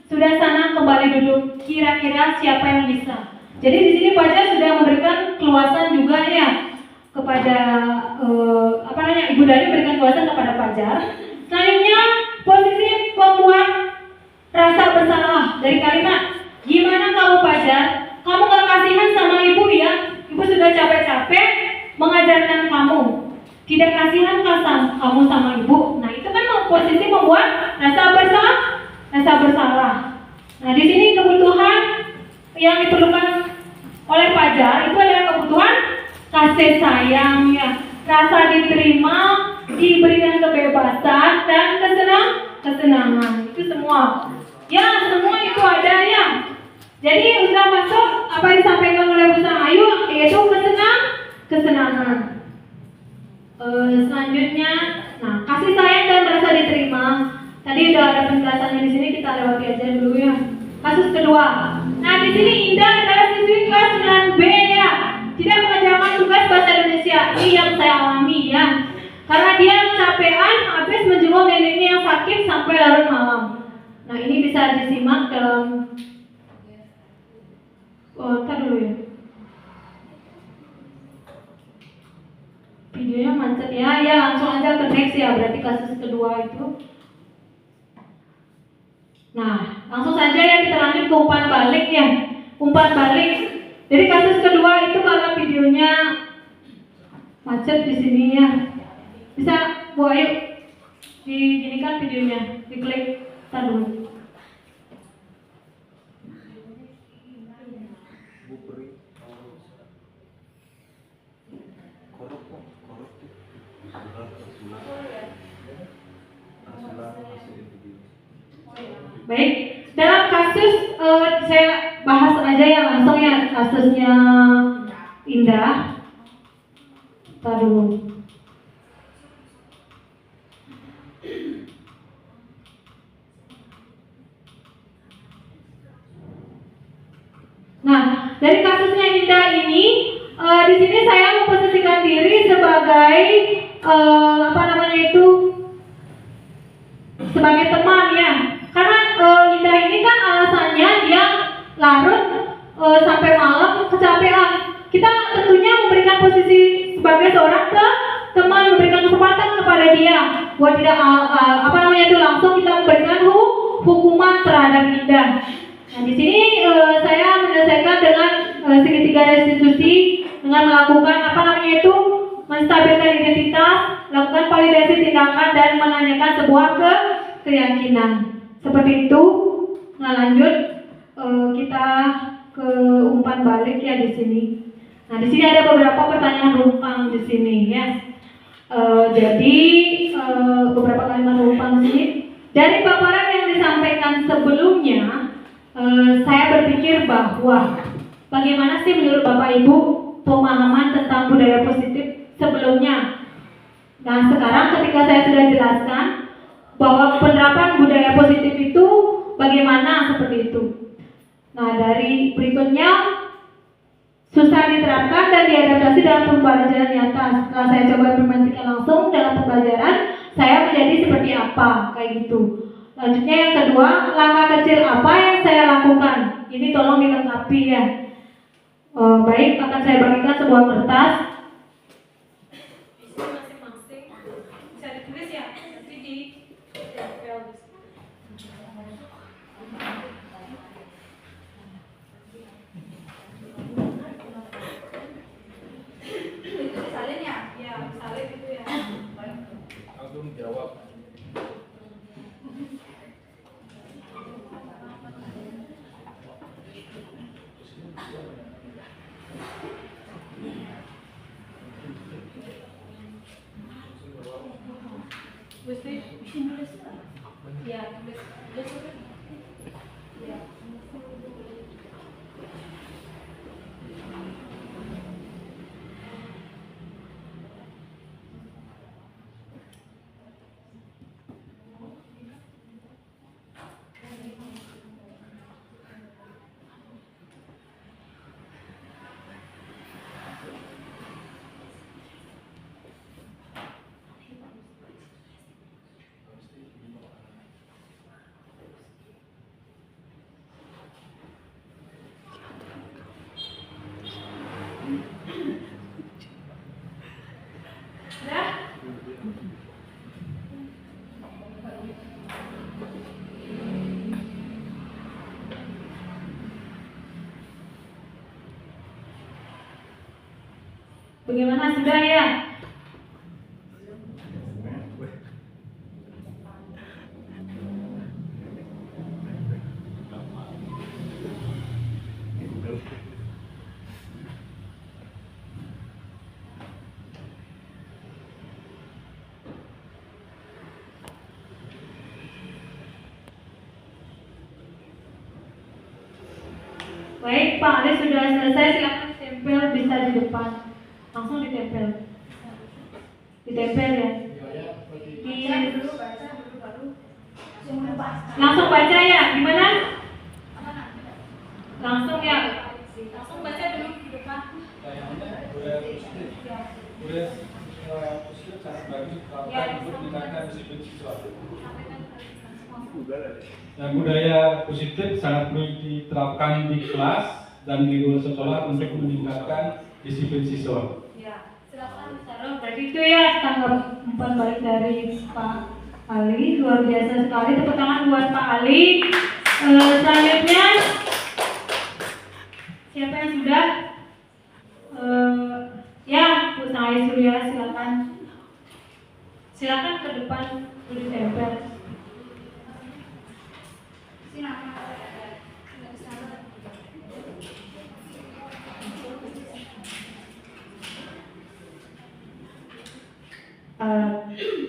sudah sana kembali duduk. Kira-kira siapa yang bisa? Jadi di sini Fajar sudah memberikan keluasan juga ya kepada Ibu Dani memberikan keluasan kepada Fajar. Selanjutnya posisi membuat rasa bersalah dari kalimat, gimana kamu Fajar? Kamu gak kasihan sama ibu ya? Ibu sudah capek-capek mengajarkan kamu. Tidak kasihan kamu sama ibu. Nah itu kan posisi membuat rasa bersalah. Nah di sini kebutuhan yang diperlukan oleh Fajar itu adalah kebutuhan kasih sayang ya, rasa diterima, diberikan kebebasan dan kesenangan. Itu semua. Ya semua itu ada ya. Jadi sudah masuk apa yang disampaikan oleh Bu Sangayu, yaitu kesenangan. Selanjutnya, nah kasih sayang dan rasa diterima. Tadi udah ada penjelasannya di sini, kita lewati aja dulu ya. Kasus kedua. Nah di sini Indah adalah siswi kelas 9B ya, tidak mengerjakan tugas bahasa Indonesia. Ini yang saya alami ya. Karena dia kecapean habis menjenguk neneknya yang sakit sampai larut malam. Nah ini bisa disimak dalam ntar dulu ya. Videonya macet ya, langsung aja ke next ya, berarti kasus kedua itu. Nah, langsung saja ya kita lanjut ke umpan balik ya. Umpan balik. Jadi kasus kedua itu kalau videonya macet di sini ya. Bisa Bu Ayu diginikan videonya, diklik dulu. Baik, dalam kasus saya bahas aja yang langsung ya, kasusnya Indah. Taruh. Nah, dari kasusnya Indah ini, di sini saya memposisikan diri sebagai sebagai teman ya. Karena Indah ini kan alasannya dia larut sebagai seorang teman, memberikan kesempatan kepada dia buat tidak langsung kita memberikan hukuman terhadap Indah. Nah, di sini saya menyelesaikan dengan segitiga restitusi dengan melakukan menstabilkan identitas, melakukan validasi tindakan dan menanyakan sebuah keyakinan. Seperti itu. Nah, lanjut kita ke umpan balik ya di sini. Nah, di sini ada beberapa pertanyaan rumpang di sini ya. Jadi beberapa kalimat rumpang di sini. Dari paparan yang disampaikan sebelumnya, saya berpikir bahwa bagaimana sih menurut Bapak Ibu pemahaman tentang budaya positif sebelumnya. Nah, sekarang ketika saya sudah jelaskan bahwa penerapan budaya positif itu bagaimana seperti itu. Nah, dari berikutnya susah diterapkan dan diadaptasi dalam pembelajaran nyata. Setelah saya coba implementasikan langsung dalam pembelajaran, saya menjadi seperti apa, kayak gitu. Lanjutnya yang kedua, langkah kecil apa yang saya lakukan. Ini tolong dilengkapi ya. Baik, akan saya bagikan sebuah kertas. Masing-masing bisa ditulis ya, nanti di tempel. Itu disalin ya? Ya, salin itu ya. Langsung jawab. Ya, tulis. Ya. Bagaimana sudah ya? Baik, Pak Ali sudah selesai, silakan tempel bisa di depan. Langsung ditempel. Ditempel ya. Langsung baca ya. Gimana? Langsung ya. Langsung baca dulu di depan. Dan budaya positif sangat perlu diterapkan di kelas dan di luar sekolah untuk meningkatkan disiplin siswa. Ya, silakan Sarah. Berarti itu ya tanggapan balik dari Pak Ali, luar biasa sekali. Tepuk tangan buat Pak Ali. Selanjutnya siapa yang sudah? Ya, Bu Sahai Surya, silakan. Silakan ke depan beri tempel.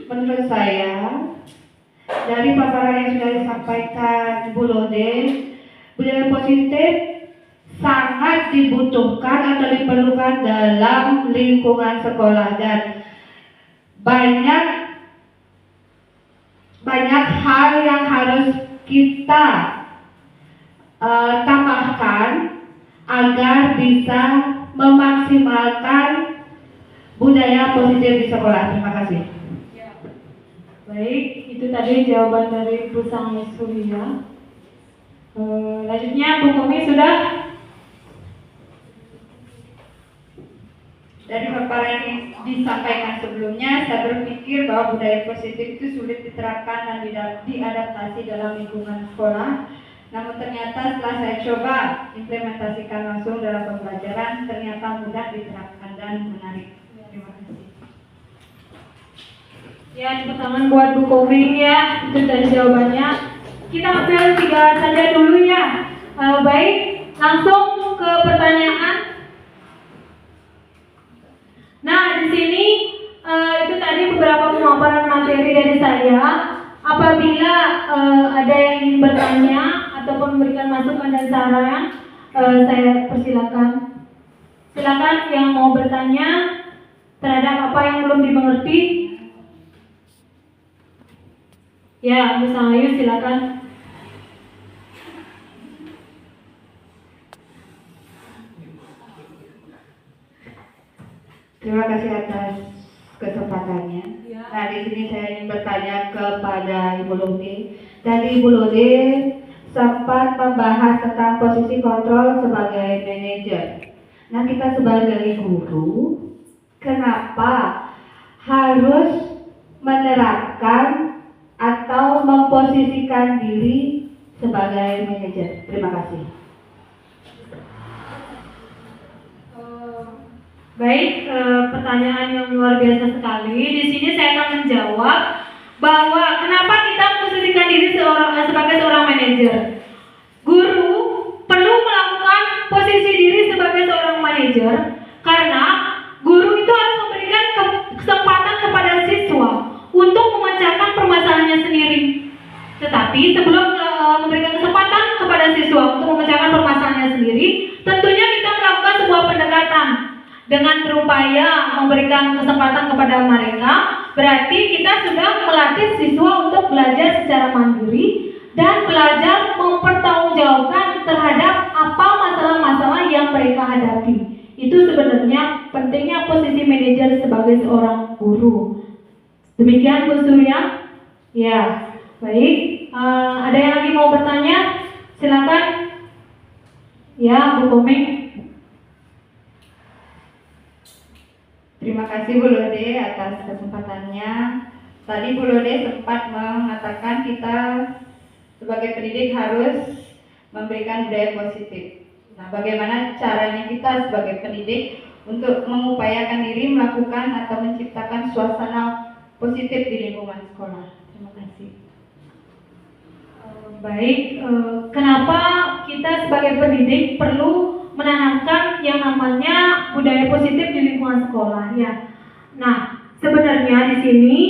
Menurut saya dari paparan yang sudah disampaikan Bu Lode, budaya positif sangat dibutuhkan atau diperlukan dalam lingkungan sekolah dan banyak hal yang harus kita tambahkan agar bisa memaksimalkan budaya positif di sekolah. Terima kasih. Baik, itu tadi jawaban dari Bu Sahai Surya. Lanjutnya Bu Komi sudah? Dari paparan yang disampaikan sebelumnya, saya berpikir bahwa budaya positif itu sulit diterapkan dan diadaptasi dalam lingkungan sekolah. Namun ternyata setelah saya coba implementasikan langsung dalam pembelajaran, ternyata mudah diterapkan dan menarik. Terima kasih. Ya, tepuk tangan buat Bu Koming ya, itu dari jawabannya. Kita ambil 3 saja dulu ya. Baik, langsung ke pertanyaan. Nah, di sini itu tadi beberapa pemaparan materi dari saya. Apabila ada yang ingin bertanya ataupun memberikan masukan dan saran, saya persilakan. Silakan yang mau bertanya terhadap apa yang belum dimengerti. Ya, Miss Ayu silakan. Terima kasih atas kesempatannya. Nah, di sini saya ingin bertanya kepada Ibu Lode. Tadi Ibu Lode sempat membahas tentang posisi kontrol sebagai manajer. Nah, kita sebagai guru, kenapa harus menerapkan atau memposisikan diri sebagai manajer? Terima kasih. Baik, pertanyaan yang luar biasa sekali. Di sini saya akan menjawab bahwa kenapa kita memposisikan diri sebagai seorang manajer. Guru perlu melakukan posisi diri sebagai seorang manajer karena guru itu harus memberikan kesempatan kepada siswa untuk memecahkan permasalahannya sendiri. Tetapi sebelum memberikan kesempatan kepada siswa untuk memecahkan permasalahannya sendiri, tentunya kita melakukan sebuah pendekatan. Dengan berupaya memberikan kesempatan kepada mereka, berarti kita sudah melatih siswa untuk belajar secara mandiri dan belajar mempertanggungjawabkan terhadap apa masalah-masalah yang mereka hadapi. Itu sebenarnya pentingnya posisi manajer sebagai seorang guru. Demikian Bu Surya. Ya, baik. Ada yang lagi mau bertanya? Silakan. Ya, Bu Koming. Terima kasih Bu Lode atas kesempatannya. Tadi Bu Lode sempat mengatakan kita sebagai pendidik harus memberikan budaya positif. Nah, bagaimana caranya kita sebagai pendidik untuk mengupayakan diri melakukan atau menciptakan suasana positif di lingkungan sekolah? Terima kasih. Baik, kenapa kita sebagai pendidik perlu menanamkan yang namanya budaya positif di lingkungan sekolah ya. Nah, sebenarnya di sini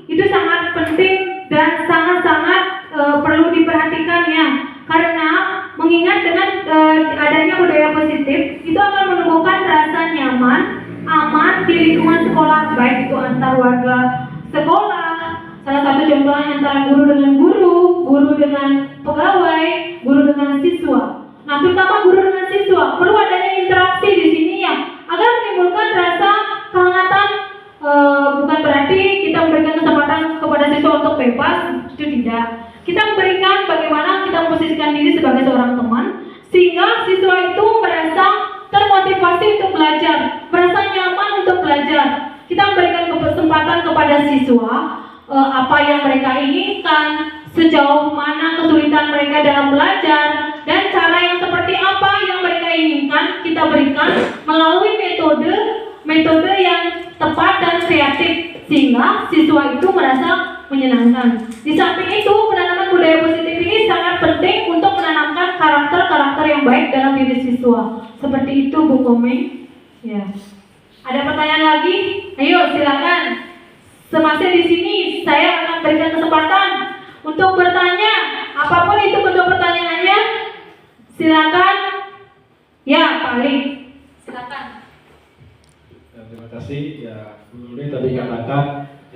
itu sangat penting dan sangat-sangat perlu diperhatikan ya. Karena mengingat dengan adanya budaya positif itu akan menumbuhkan rasa nyaman, aman di lingkungan sekolah, baik itu antar warga sekolah. Salah satu contohnya antara guru dengan guru, guru dengan pegawai, guru dengan siswa. Nah, terutama guru dengan siswa perlu adanya interaksi di sini ya, agar menimbulkan rasa kehangatan. Bukan berarti kita memberikan kesempatan kepada siswa untuk bebas, itu tidak. Kita memberikan bagaimana kita memposisikan diri sebagai seorang teman, sehingga siswa itu merasa termotivasi untuk belajar, merasa nyaman untuk belajar. Kita memberikan kesempatan kepada siswa apa yang mereka inginkan, sejauh mana kesulitan mereka dalam belajar, dan cara yang seperti apa yang mereka inginkan kita berikan melalui metode yang tepat dan kreatif, sehingga siswa itu merasa menyenangkan. Di samping itu, penanaman budaya positif ini sangat penting untuk menanamkan karakter-karakter yang baik dalam diri siswa. Seperti itu Bu Koming. Ya. Ada pertanyaan lagi? Ayo silakan. Semasa di sini saya akan berikan kesempatan untuk bertanya, apapun itu bentuk pertanyaannya. Silakan. Ya, Pak Ali. Silakan. Ya, terima kasih. Ya, Bu Luli tadi katakan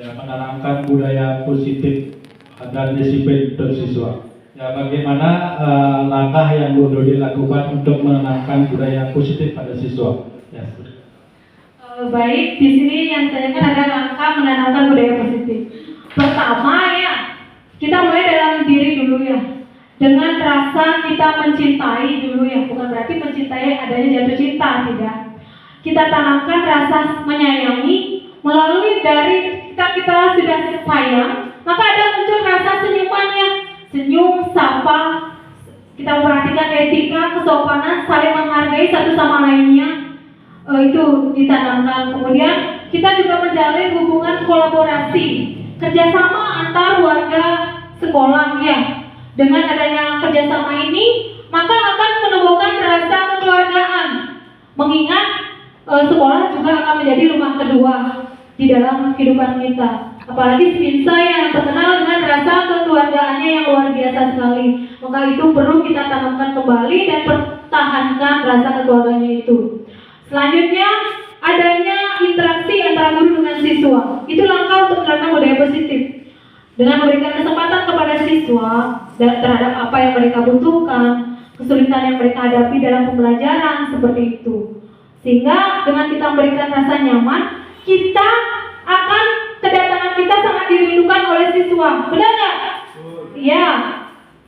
ya menanamkan budaya positif dan disiplin untuk siswa. Ya, bagaimana langkah yang Bu Luli lakukan untuk menanamkan budaya positif pada siswa? Ya, Baik, di sini yang saya kan ada langkah menanamkan budaya positif. Pertama ya, kita mulai dalam diri dulu ya. Dengan rasa kita mencintai dulu ya, bukan berarti mencintai adanya jatuh cinta, tidak. kita tanamkan rasa menyayangi melalui dari kita sudah sayang, maka ada muncul rasa senyumannya, senyum, sapa, kita perhatikan etika, kesopanan, saling menghargai satu sama lainnya, itu ditanamkan. Kemudian kita juga menjalin hubungan kolaborasi, kerjasama antar warga sekolah ya. Dengan adanya kerjasama ini, maka akan menumbuhkan rasa kekeluargaan. Mengingat sekolah juga akan menjadi rumah kedua di dalam kehidupan kita. Apalagi Spinsa yang terkenal dengan rasa kekeluargaannya yang luar biasa sekali. Maka itu perlu kita tanamkan kembali dan pertahankan rasa kekeluargaannya itu. Selanjutnya, adanya interaksi antara guru dengan siswa. Itu langkah untuk menerapkan budaya positif. Dengan memberikan kesempatan kepada siswa terhadap apa yang mereka butuhkan, kesulitan yang mereka hadapi dalam pembelajaran, seperti itu. Sehingga dengan kita memberikan rasa nyaman, kita akan kedatangan kita sangat dirindukan oleh siswa. Benar nggak? Iya.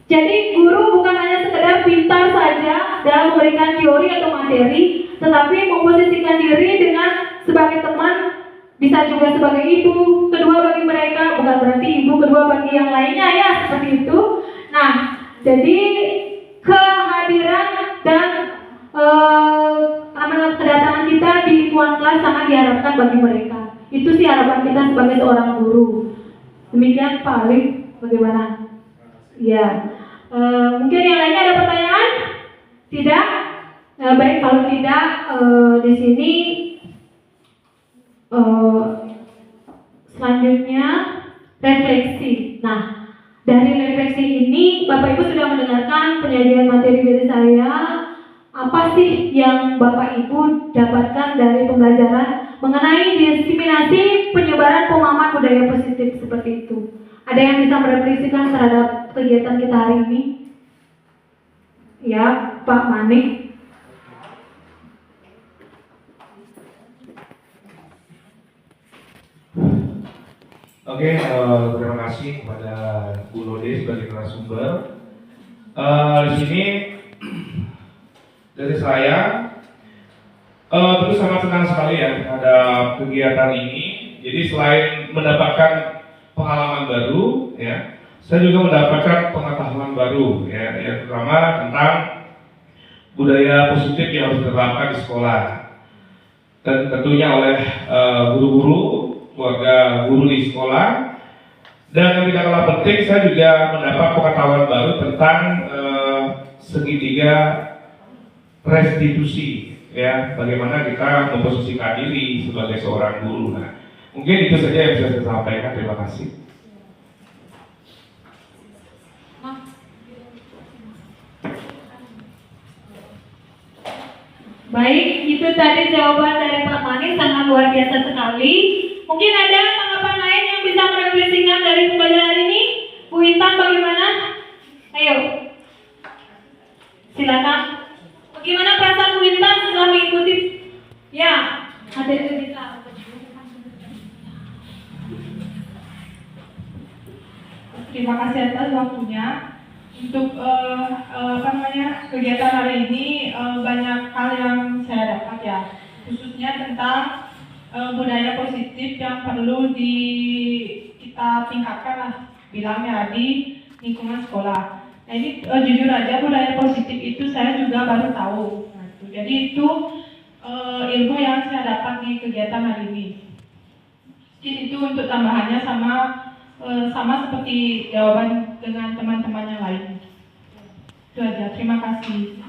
Jadi guru bukan hanya sekedar pintar saja dalam memberikan teori atau materi, tetapi memposisikan diri dengan sebagai teman, bisa juga sebagai ibu, kedua bagi mereka, bukan berarti ibu, kedua bagi yang lainnya ya, seperti itu. Nah, jadi kehadiran dan kedatangan kita di lingkungan kelas sangat diharapkan bagi mereka. Itu sih harapan kita sebagai seorang guru. Demikian Pak Alif, bagaimana? Ya, mungkin yang lainnya ada pertanyaan? Tidak? Baik, kalau tidak di sini selanjutnya refleksi. Nah, dari refleksi ini Bapak Ibu sudah mendengarkan penyajian materi dari saya. Apa sih yang Bapak Ibu dapatkan dari pembelajaran mengenai diseminasi penyebaran pemahaman budaya positif seperti itu? Ada yang bisa merefleksikan terhadap kegiatan kita hari ini? Ya, Pak Manik. Oke, terima kasih kepada Bu Lode sebagai narasumber. Di sini dari saya tentu sangat senang sekali ya terhadap kegiatan ini. Jadi selain mendapatkan pengalaman baru, ya, saya juga mendapatkan pengetahuan baru, ya, yang pertama tentang budaya positif yang harus diterapkan di sekolah, dan tentunya oleh guru-guru, keluarga guru di sekolah. Dan yang tidak kalah penting, saya juga mendapat pengetahuan baru tentang segitiga restitusi, ya, bagaimana kita memposisikan diri sebagai seorang guru. Nah, mungkin itu saja yang bisa saya sampaikan. Terima kasih. Baik, itu tadi jawaban dari Pak Manik, sangat luar biasa sekali. Mungkin ada tanggapan lain yang bisa merefleksikan dari pembelajaran ini? Bu Intan bagaimana? Ayo, silakan. Bagaimana perasaan Bu Intan setelah mengikuti? Ya, ada itu bisa. Terima kasih atas waktunya. Untuk kegiatan hari ini banyak hal yang saya dapat ya, khususnya tentang budaya positif yang perlu kita tingkatkan lah, bilangnya di lingkungan sekolah. Nah ini jujur aja budaya positif itu saya juga baru tahu. Nah, jadi itu ilmu yang saya dapat di kegiatan hari ini. Mungkin itu untuk tambahannya sama seperti jawaban dengan teman-teman yang lain. Itu aja, terima kasih.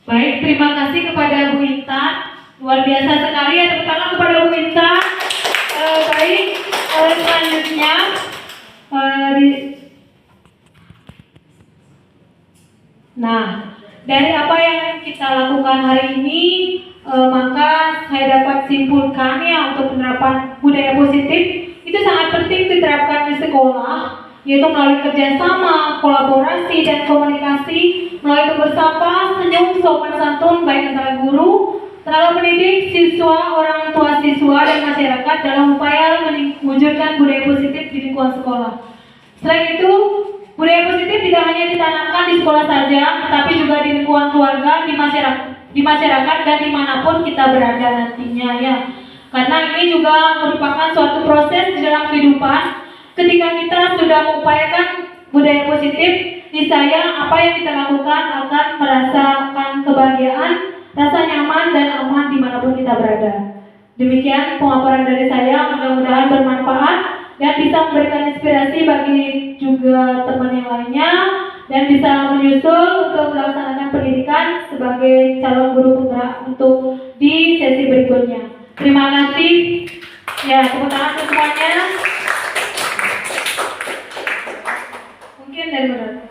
Baik, terima kasih kepada Bu Intan. Luar biasa sekali ya, tepuk tangan kepada Bu Intan. Baik, selanjutnya nah, dari apa yang kita lakukan hari ini, maka saya dapat simpulkan ya, untuk penerapan budaya positif itu sangat penting diterapkan di sekolah, yaitu melalui kerjasama, kolaborasi, dan komunikasi, melalui bersapa, senyum, sopan santun, baik antara guru, tenaga pendidik, siswa, orang tua siswa, dan masyarakat dalam upaya mewujudkan budaya positif di lingkungan sekolah. Selain itu, Budaya positif tidak hanya ditanamkan di sekolah saja, tetapi juga di lingkungan keluarga, di masyarakat dan dimanapun kita berada nantinya ya. Karena ini juga merupakan suatu proses di dalam kehidupan. Ketika kita sudah mengupayakan budaya positif, niscaya apa yang kita lakukan akan merasakan kebahagiaan, rasa nyaman dan aman dimanapun kita berada. Demikian pemaparan dari saya, mudah-mudahan bermanfaat dan bisa memberikan inspirasi bagi juga teman yang lainnya dan bisa menyusul untuk melaksanakan pendidikan sebagai calon guru penggerak untuk di sesi berikutnya. Terima kasih. Ya, tepuk tangan untuk semuanya. Mungkin dari mana?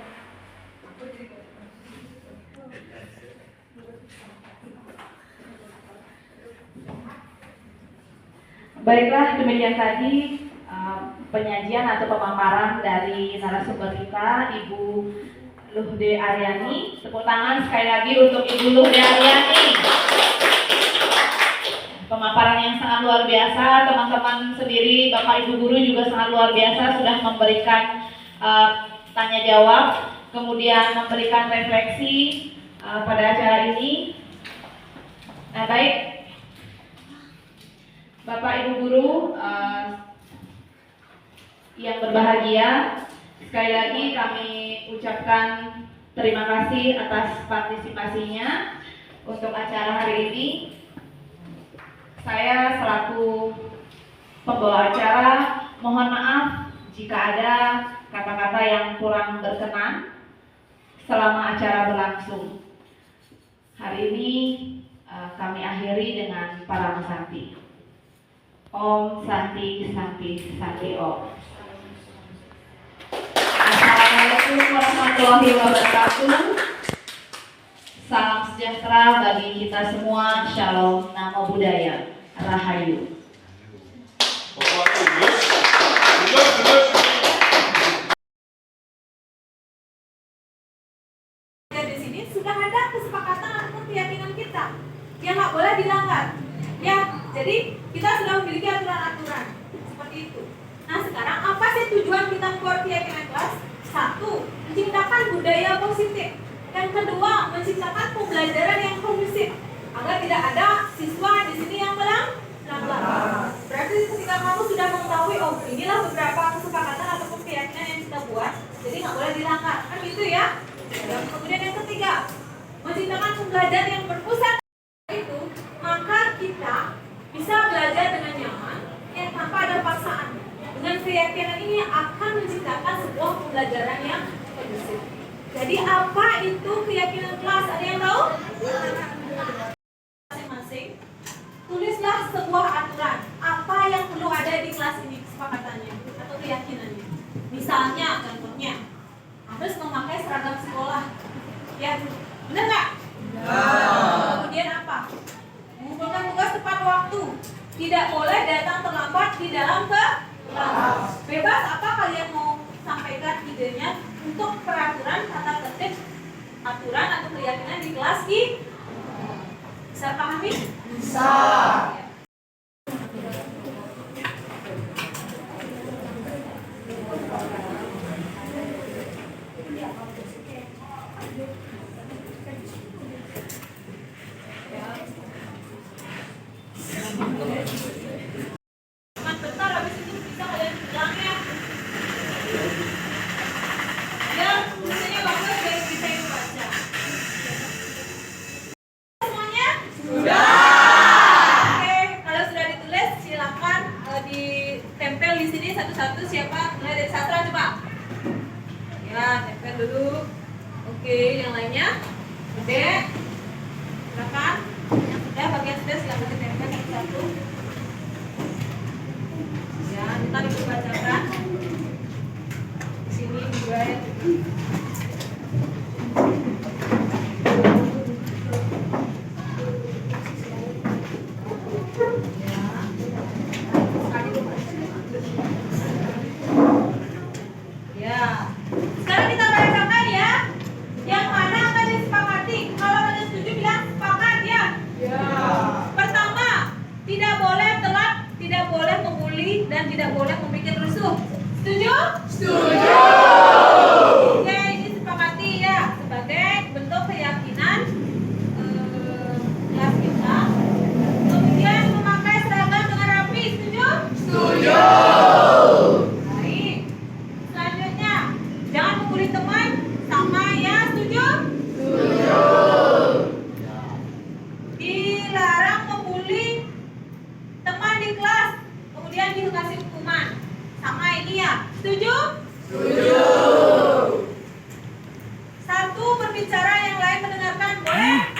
Baiklah, demikian tadi penyajian atau pemaparan dari narasumber kita, Ibu Luhde Aryani. Tepuk tangan sekali lagi untuk Ibu Luhde Aryani. Pemaparan yang sangat luar biasa, teman-teman sendiri, Bapak Ibu guru juga sangat luar biasa sudah memberikan tanya jawab, kemudian memberikan refleksi pada acara ini. Nah, baik, Bapak Ibu guru yang berbahagia, sekali lagi kami ucapkan terima kasih atas partisipasinya untuk acara hari ini. Saya selaku pembawa acara mohon maaf jika ada kata-kata yang kurang berkenan selama acara berlangsung. Hari ini kami akhiri dengan Parama Santi. Om Santi Santi Santi Om. Assalamualaikum warahmatullahi wabarakatuh. Salam sejahtera bagi kita semua. Shalom, Namo Buddhaya, Rahayu. Di sini sudah ada kesepakatan ataupun keyakinan kita yang nggak boleh dilanggar. Ya, jadi kita sudah memiliki aturan-aturan seperti itu. Nah, sekarang apa sih tujuan kita membuat keyakinan kelas? Satu, menciptakan budaya positif. Yang kedua, menciptakan pembelajaran yang kondusif agar tidak ada siswa di sini yang melanggar. Berarti ketika kamu sudah mengetahui, oh inilah beberapa kesepakatan ataupun keyakinan yang kita buat, jadi nggak boleh dilanggar, kan gitu ya. Dan kemudian yang ketiga, menciptakan pembelajaran yang berpusat itu, maka kita bisa belajar dengan nyaman, yang tanpa ada paksaan. Dengan keyakinan ini akan menciptakan sebuah pembelajaran yang kondusif. Jadi apa itu keyakinan kelas? Ada yang tahu? Masing-masing tulislah sebuah aturan. Apa yang perlu ada di kelas ini kesepakatannya atau keyakinannya. Misalnya, contohnya harus memakai seragam sekolah. Ya, benar nggak? Kemudian apa? Mengumpulkan tugas tepat waktu. Tidak boleh datang terlambat di dalam kelas. Bebas apa kalian mau sampaikan idenya untuk peraturan tata tertib aturan atau keyakinan di kelas ini? Bisa pahami? Bisa. Bentar habis itu bisa kalian bilang ya. Ya, tulisannya bagus dan bisa dibaca. Semuanya? Sudah. Oke, kalau sudah ditulis silakan ditempel di sini satu-satu. Siapa mulai dari Sastra coba? Ya, tempel dulu. Oke, yang lainnya? Udah. Silakan. Yang sudah bagian sudah silakan ditempel satu-satu. Ya, kita dibacakan. Di sini juga. Ya. Sekarang kita bacakan ya. Yang mana akan disepakati? Kalau kalian setuju bilang sepakat ya. Ya. Pertama, tidak boleh telat, tidak boleh membuli dan tidak boleh membuat rusuh. Setuju? Setuju.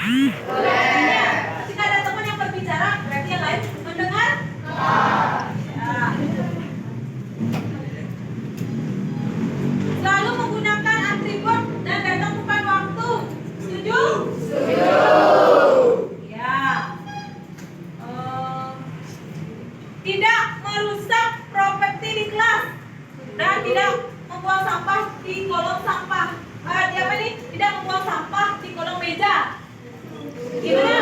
Artinya, ketika ada teman yang berbicara, berarti yang lain mendengar. Ya. Selalu menggunakan atribut dan datang tepat waktu. Setuju? Setuju. Ya. Tidak merusak properti di kelas dan tidak membuang sampah di kolong sampah. Apa nih? Tidak membuang sampah di kolong meja. Gimana?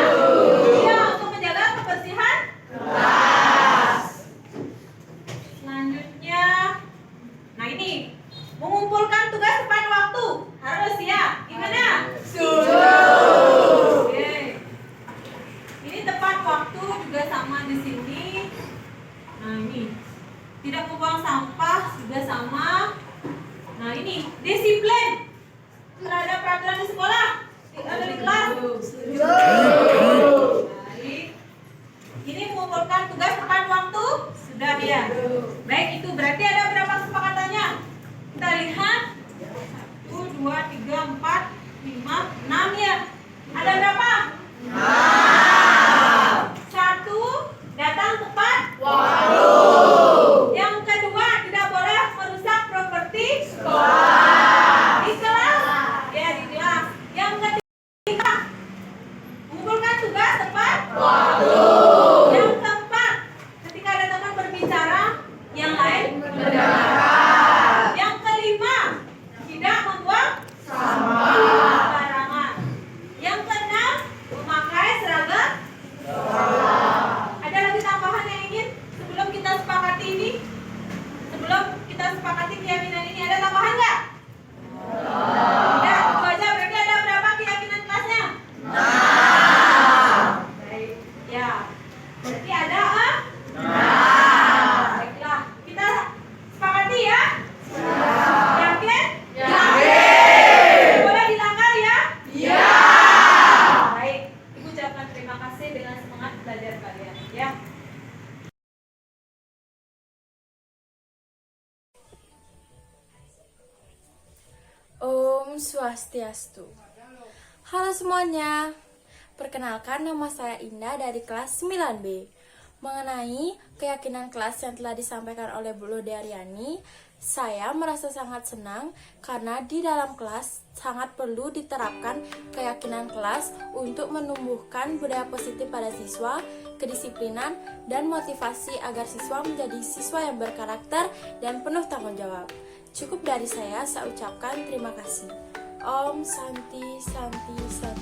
Iya, untuk menjaga kebersihan kelas. Selanjutnya, nah ini mengumpulkan tugas tepat waktu harus ya. Gimana? Setuju. Oke. Ini tepat waktu juga sama di sini. Nah ini tidak membuang sampah juga sama. Nah ini disiplin terhadap peraturan di sekolah atau di kelas. Baik. Ini mengumpulkan tugas tepat waktu sudah dia. Baik, itu berarti ada berapa kesepakatannya? Kita lihat 1, 2, 3, 4, 5, 6 ya. Ada berapa? 1, datang tepat waktu. Yang kedua, tidak boleh merusak properti sekolah. Di kelas? Ya, di kelas. Yang ketiga, mengumpulkan tugas tepat waktu. Yang keempat, ketika ada teman berbicara, yang lain mendengar. Yang kelima, tidak membuang sampah sembarangan. Yang keenam, memakai seragam sekolah. Ada lagi tambahan yang ingin sebelum kita sepakati ini? Sebelum kita sepakati keyakinan ini, ada tambahan nggak? Tidak, itu aja. Berarti ada berapa keyakinan kelasnya? Baik, ya. Berarti ada baiklah, kita sepakati ya. Yakin? Yakin. Boleh dilanggar ya? Iya. Baik, Ibu ucapkan terima kasih dengan semangat belajar kalian ya. Om Swastiastu. Halo semuanya. Perkenalkan, nama saya Indah dari kelas 9B. Mengenai keyakinan kelas yang telah disampaikan oleh Bu Lode Aryani, saya merasa sangat senang karena di dalam kelas sangat perlu diterapkan keyakinan kelas untuk menumbuhkan budaya positif pada siswa, kedisiplinan, dan motivasi agar siswa menjadi siswa yang berkarakter dan penuh tanggung jawab. Cukup dari saya ucapkan terima kasih. Om Santi Santi Santi.